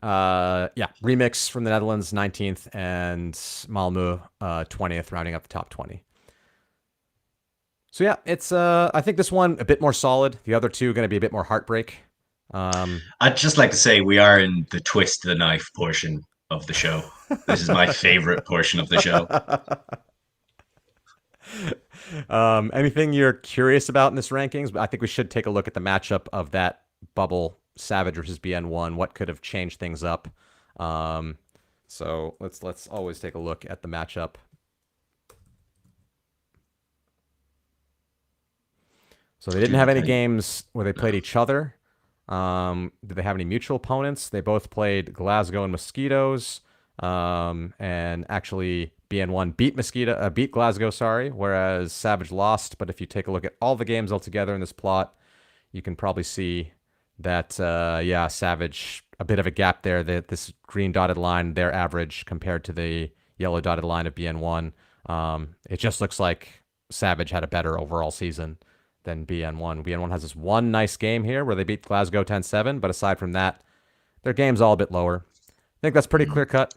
yeah, Remix from the Netherlands, 19th, and Malmö, 20th, rounding up the top 20. So yeah, it's I think this one a bit more solid. The other two going to be a bit more heartbreak. I'd just like to say we are in the twist the knife portion of the show. This is my favorite portion of the show. Anything you're curious about in this rankings? I think we should take a look at the matchup of that bubble Savage versus BN1. What could have changed things up? So let's always take a look at the matchup. So they didn't have any games where they played each other. Did they have any mutual opponents? They both played Glasgow and Mosquitoes. And actually BN1 beat Glasgow, sorry, whereas Savage lost. But if you take a look at all the games altogether in this plot, you can probably see that, yeah, Savage, a bit of a gap there. That this green dotted line, their average compared to the yellow dotted line of BN1. It just looks like Savage had a better overall season than BN1. BN1 has this one nice game here where they beat Glasgow 10-7, but aside from that, their game's all a bit lower. I think that's pretty clear cut.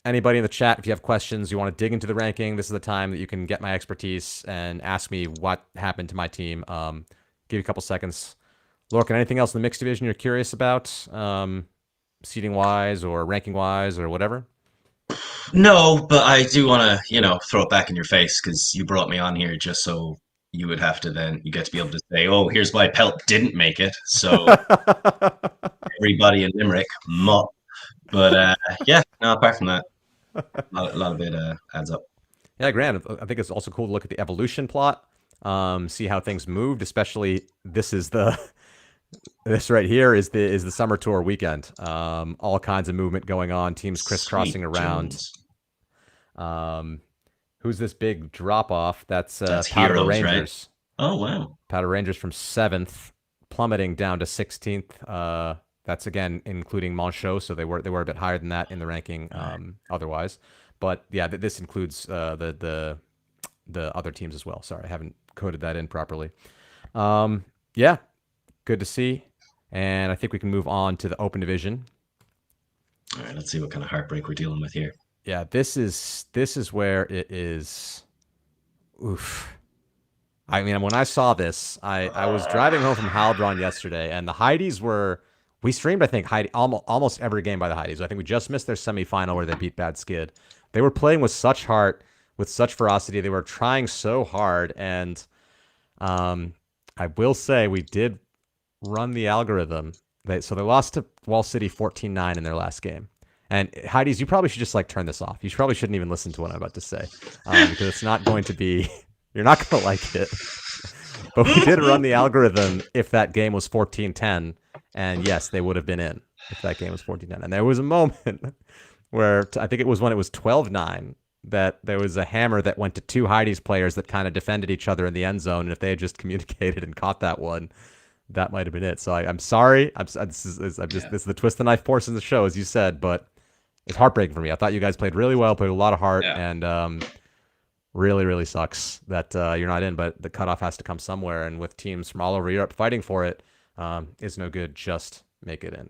Anybody in the chat, if you have questions, you want to dig into the ranking, this is the time that you can get my expertise and ask me what happened to my team. Give you a couple seconds. Lorcan, anything else in the mixed division you're curious about, seeding wise or ranking wise or whatever? No, but I do want to, throw it back in your face because you brought me on here just so you would have to then you get to be able to say, "Oh, here's why Pelt didn't make it." So everybody in Limerick, mutt. But yeah, no. Apart from that, a lot of it adds up. Yeah, Grant, I think it's also cool to look at the evolution plot, see how things moved. Especially this is the this right here is the summer tour weekend. All kinds of movement going on, teams crisscrossing Sweet around. Jones. Um, who's this big drop off? That's That's Padua heroes, right? Rangers. Oh wow. Padua Rangers from 7th, plummeting down to 16th. That's again including Monchot, so they were a bit higher than that in the ranking otherwise. But yeah, this includes the other teams as well. Sorry, I haven't coded that in properly. Yeah, good to see. And I think we can move on to the Open Division. All right, let's see what kind of heartbreak we're dealing with here. Yeah, this is where it is. Oof. I mean, when I saw this, I was driving home from Heilbronn yesterday, and the Heidies were. We streamed, I think, Heidi almost every game by the Heidies. I think we just missed their semifinal where they beat Bad Skid. They were playing with such heart, with such ferocity. They were trying so hard, and I will say we did run the algorithm. So they lost to Wall City 14-9 in their last game. And Heidi's, you probably should just like turn this off. You probably shouldn't even listen to what I'm about to say because it's not going to be. You're not going to like it. But we did run the algorithm if that game was 14-10, and yes, they would have been in if that game was 14-10. And there was a moment where I think it was when it was 12-9 that there was a hammer that went to two Heidi's players that kind of defended each other in the end zone, and if they had just communicated and caught that one, that might have been it. So I'm sorry. This is the twist the knife portion of the show, as you said, but it's heartbreaking for me. I thought you guys played really well, played a lot of heart, Yeah. and really, really sucks that you're not in. But the cutoff has to come somewhere, and with teams from all over Europe fighting for it, it's no good. Just make it in.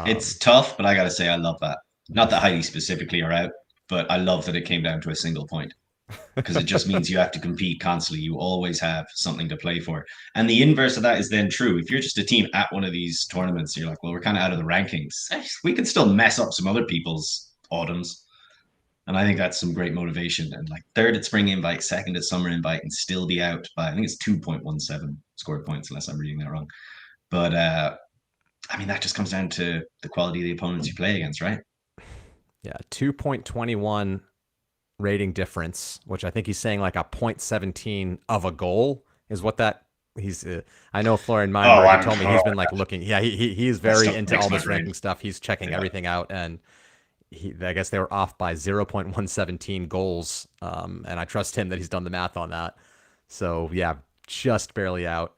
It's tough, but I gotta say I love that. Not that Heidi specifically are out, but I love that it came down to a single point because it just means you have to compete constantly. You always have something to play for. And the inverse of that is then true. If you're just a team at one of these tournaments, you're like, well, we're kind of out of the rankings. We can still mess up some other people's autumns. And I think that's some great motivation. And like third at spring invite, second at summer invite, and still be out by I think it's 2.17 scored points, unless I'm reading that wrong. But I mean, that just comes down to the quality of the opponents you play against, right? Yeah, 2.21 rating difference, which I think he's saying like a 0.17 of a goal is what that he's. I know Florian Meinberg told me he's been like looking. Yeah, he is very into all this ranking stuff. He's checking everything out, and I guess they were off by 0.117 goals. And I trust him that he's done the math on that. So yeah, just barely out.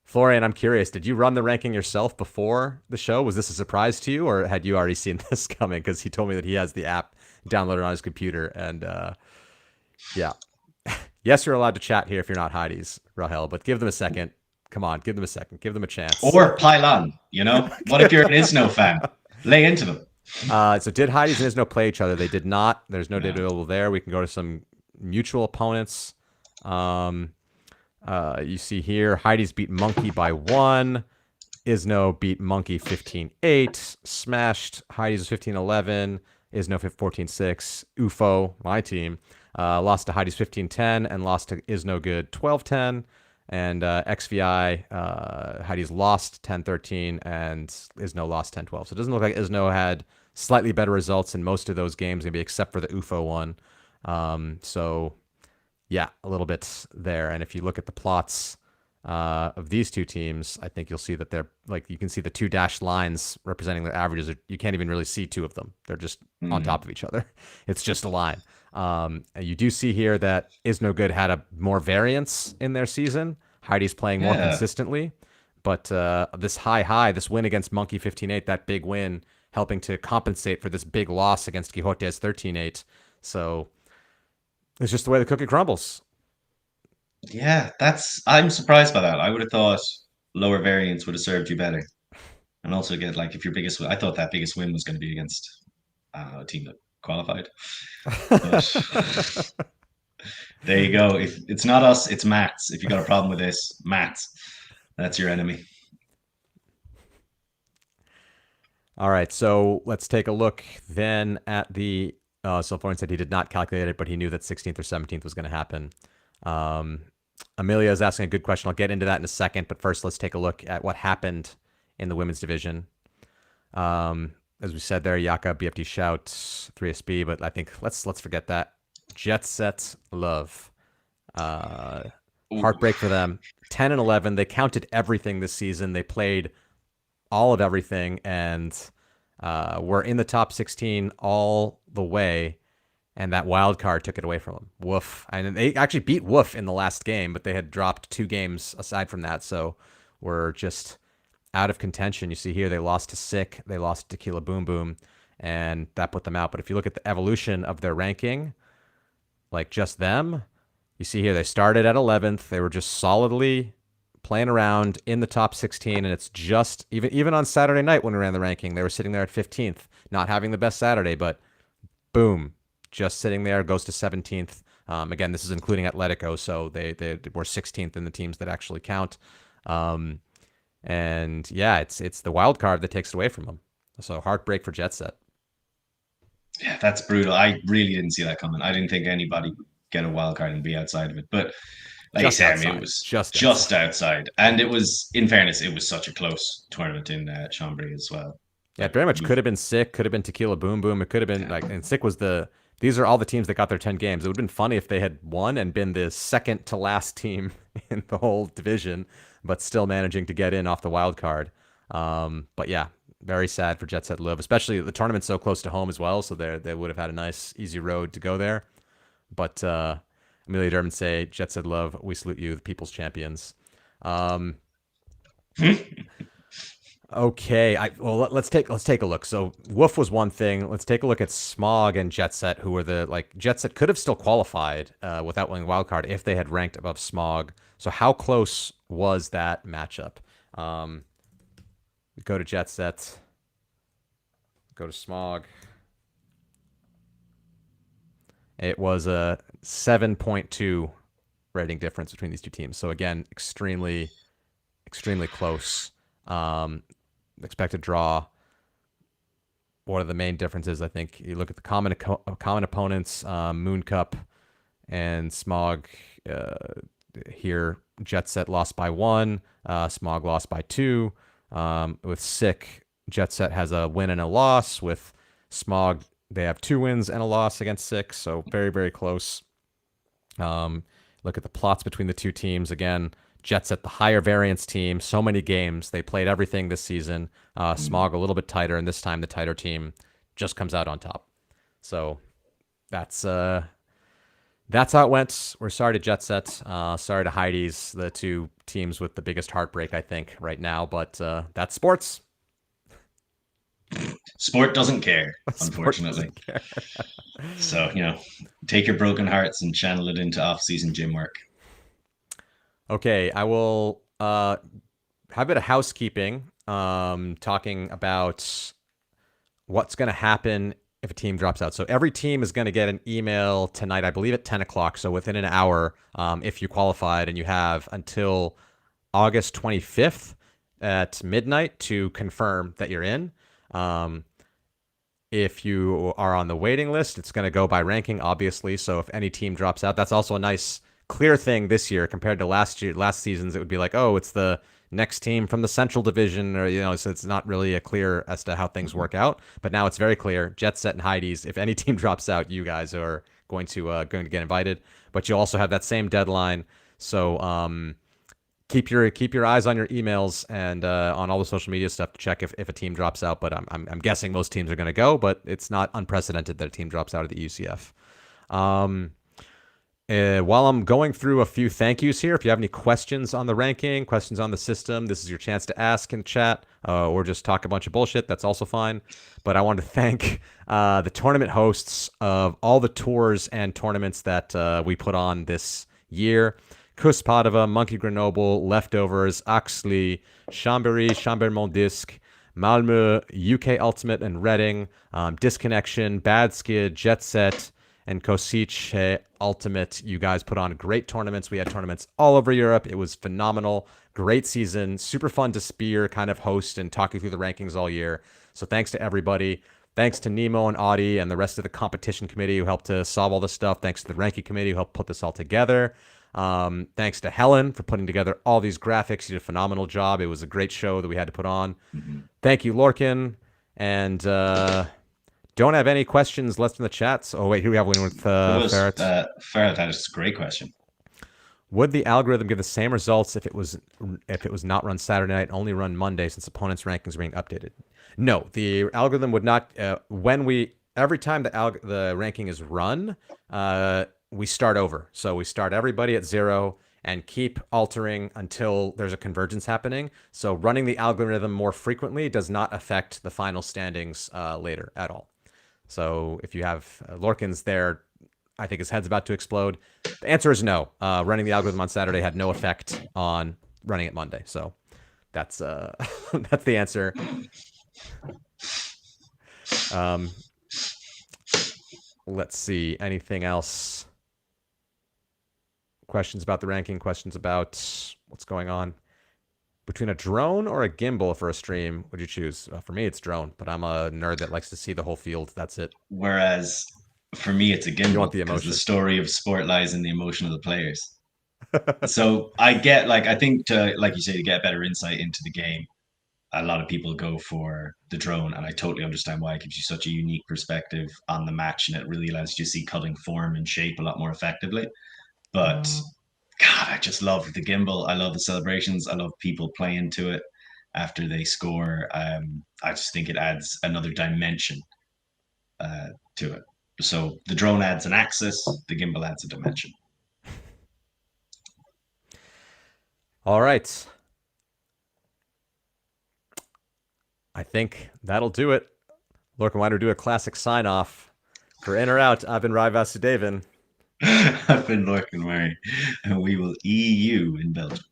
Florian, I'm curious, did you run the ranking yourself before the show? Was this a surprise to you, or had you already seen this coming? Because he told me that he has the app downloaded on his computer. And yeah. Yes, you're allowed to chat here if you're not Heidi's, Rahel, but give them a second. Come on, give them a second. Give them a chance. Or pile on, you know? What if you're an Isno fan? Lay into them. So did Heidi's and Isno play each other? They did not. There's no data available there. We can go to some mutual opponents. You see here, Heidi's beat Monkey by 1. Isno beat Monkey 15-8. Smashed Heidi's 15-11. Isno 14-6. UFO, my team, lost to Heidi's 15-10 and lost to Isno Good 12-10. And XVI, Heidi's lost 10-13 and Isno lost 10-12. So it doesn't look like Isno had slightly better results in most of those games, maybe except for the UFO one. So yeah, a little bit there. And if you look at the plots of these two teams, I think you'll see that they're like, you can see the two dashed lines representing their averages. You can't even really see two of them. They're just on top of each other. It's just a line. You do see here that Isno Good had a more variance in their season. Heidi's playing more consistently. But this win against Monkey 15-8, that big win, helping to compensate for this big loss against Quixotes 13-8. So it's just the way the cookie crumbles. Yeah, I'm surprised by that. I would have thought lower variance would have served you better. And also get like if your I thought that biggest win was going to be against a team that qualified. But there you go. If it's not us, it's Mats. If you got a problem with this, Mats. That's your enemy. All right, so let's take a look then at the. So Florian said he did not calculate it, but he knew that 16th or 17th was going to happen. Um, Amelia is asking a good question. I'll get into that in a second, but first let's take a look at what happened in the women's division. As we said there, Yaka, BFD Shout, 3SB, but I think let's forget that. Jet Set Love. Ooh. Heartbreak for them. 10 and 11. They counted everything this season. They played all of everything and were in the top 16 all the way. And that wild card took it away from them. Woof. And they actually beat Woof in the last game, but they had dropped 2 games aside from that. So we're just out of contention. You see here, they lost to Sick. They lost to Tequila Boom Boom. And that put them out. But if you look at the evolution of their ranking, like just them, you see here, they started at 11th. They were just solidly playing around in the top 16. And it's just, even on Saturday night when we ran the ranking, they were sitting there at 15th, not having the best Saturday, but boom, just sitting there, goes to 17th. Again, this is including Atletico, so they were 16th in the teams that actually count. And yeah, it's the wild card that takes it away from them. So heartbreak for Jet Set. Yeah, that's brutal. I really didn't see that coming. I didn't think anybody would get a wild card and be outside of it. But like you Just say, I mean, it outside. was Just just outside. outside. And it was, in fairness, it was such a close tournament in Chambéry as well. Yeah, it Like very much we, could have been Sick, could have been Tequila Boom Boom. It could have been like, and Sick was these are all the teams that got their 10 games. It would have been funny if they had won and been the second to last team in the whole division, but still managing to get in off the wild card. But yeah, very sad for Jet Set Live, especially the tournament's so close to home as well. So they would have had a nice, easy road to go there. But Amelia Dermond say, Jet Set Love, we salute you, the people's champions. Um, Okay, let's take a look. So Wolf was one thing. Let's take a look at Smog and Jet Set, who were Jet Set could have still qualified without winning wild card if they had ranked above Smog. So how close was that matchup? Go to Jet Set, go to Smog. It was a 7.2 rating difference between these two teams. So again, extremely close. Expected draw. What are the main differences? I think you look at the common opponents, Moon Cup and Smog. Here, Jet Set lost by 1, Smog lost by 2. With Sick, Jet Set has a win and a loss. With Smog, they have 2 wins and a loss against Sick, so very close. Look at the plots between the two teams again. Jet Set, the higher variance team, so many games. They played everything this season. Smog a little bit tighter, and this time the tighter team just comes out on top. So that's how it went. We're sorry to Jet Set. Sorry to Heidi's, the two teams with the biggest heartbreak, I think, right now. But that's sports. sport doesn't care, Sport unfortunately. doesn't care. So, take your broken hearts and channel it into off-season gym work. Okay, I will have a bit of housekeeping, talking about what's going to happen if a team drops out. So every team is going to get an email tonight, I believe at 10 o'clock. So within an hour, if you qualified, and you have until August 25th at midnight to confirm that you're in. If you are on the waiting list, it's going to go by ranking, obviously. So if any team drops out, that's also a nice clear thing this year compared to last seasons. It would be like, oh, it's the next team from the Central Division, or so it's not really clear as to how things work out. But now it's very clear. Jet Set and Heidi's. If any team drops out, you guys are going to get invited. But you also have that same deadline. So keep your eyes on your emails and on all the social media stuff to check if a team drops out. But I'm guessing most teams are going to go. But it's not unprecedented that a team drops out of the EUCF. While I'm going through a few thank yous here, if you have any questions on the ranking, questions on the system, this is your chance to ask in chat, or just talk a bunch of bullshit. That's also fine. But I want to thank the tournament hosts of all the tours and tournaments that we put on this year. Kus Padova, Monkey Grenoble, Leftovers, Axley, Chambéry, Chambermont Disc, Malmö, UK Ultimate and Reading, Disconnection, Bad Skid, Jet Set, and Kosice Ultimate. You guys put on great tournaments. We had tournaments all over Europe. It was phenomenal. Great season. Super fun to spear, kind of host and talk you through the rankings all year. So thanks to everybody. Thanks to Nemo and Audie and the rest of the competition committee who helped to solve all this stuff. Thanks to the ranking committee who helped put this all together. Thanks to Helen for putting together all these graphics. She did a phenomenal job. It was a great show that we had to put on. Mhm. Thank you, Lorcan. And don't have any questions left in the chats. Oh, wait, here we have one with It was Ferret. Ferret had a great question. Would the algorithm give the same results if it was not run Saturday night, only run Monday, since opponents' rankings are being updated? No, the algorithm would not. Every time the ranking is run, we start over. So we start everybody at 0 and keep altering until there's a convergence happening. So running the algorithm more frequently does not affect the final standings later at all. So if you have Lorcan's there, I think his head's about to explode. The answer is no. Running the algorithm on Saturday had no effect on running it Monday. So that's that's the answer. Let's see. Anything else? Questions about the ranking? Questions about what's going on? Between a drone or a gimbal for a stream, would you choose? For me, it's drone, but I'm a nerd that likes to see the whole field. That's it. Whereas for me, it's a You want gimbal the because the emotion. story of sport lies in the emotion of the players. So I get like I think to like you say to get better insight into the game, a lot of people go for the drone, and I totally understand why. It gives you such a unique perspective on the match, and it really allows you to see cutting form and shape a lot more effectively. But God, I just love the gimbal. I love the celebrations. I love people playing to it after they score. I just think it adds another dimension to it. So the drone adds an axis, the gimbal adds a dimension. All right. I think that'll do it. Lorcan, why don't we do a classic sign off? For In or Out, I've been Ravi Vasudevan. I've been Lorcan Murray, and we will EU in Belgium.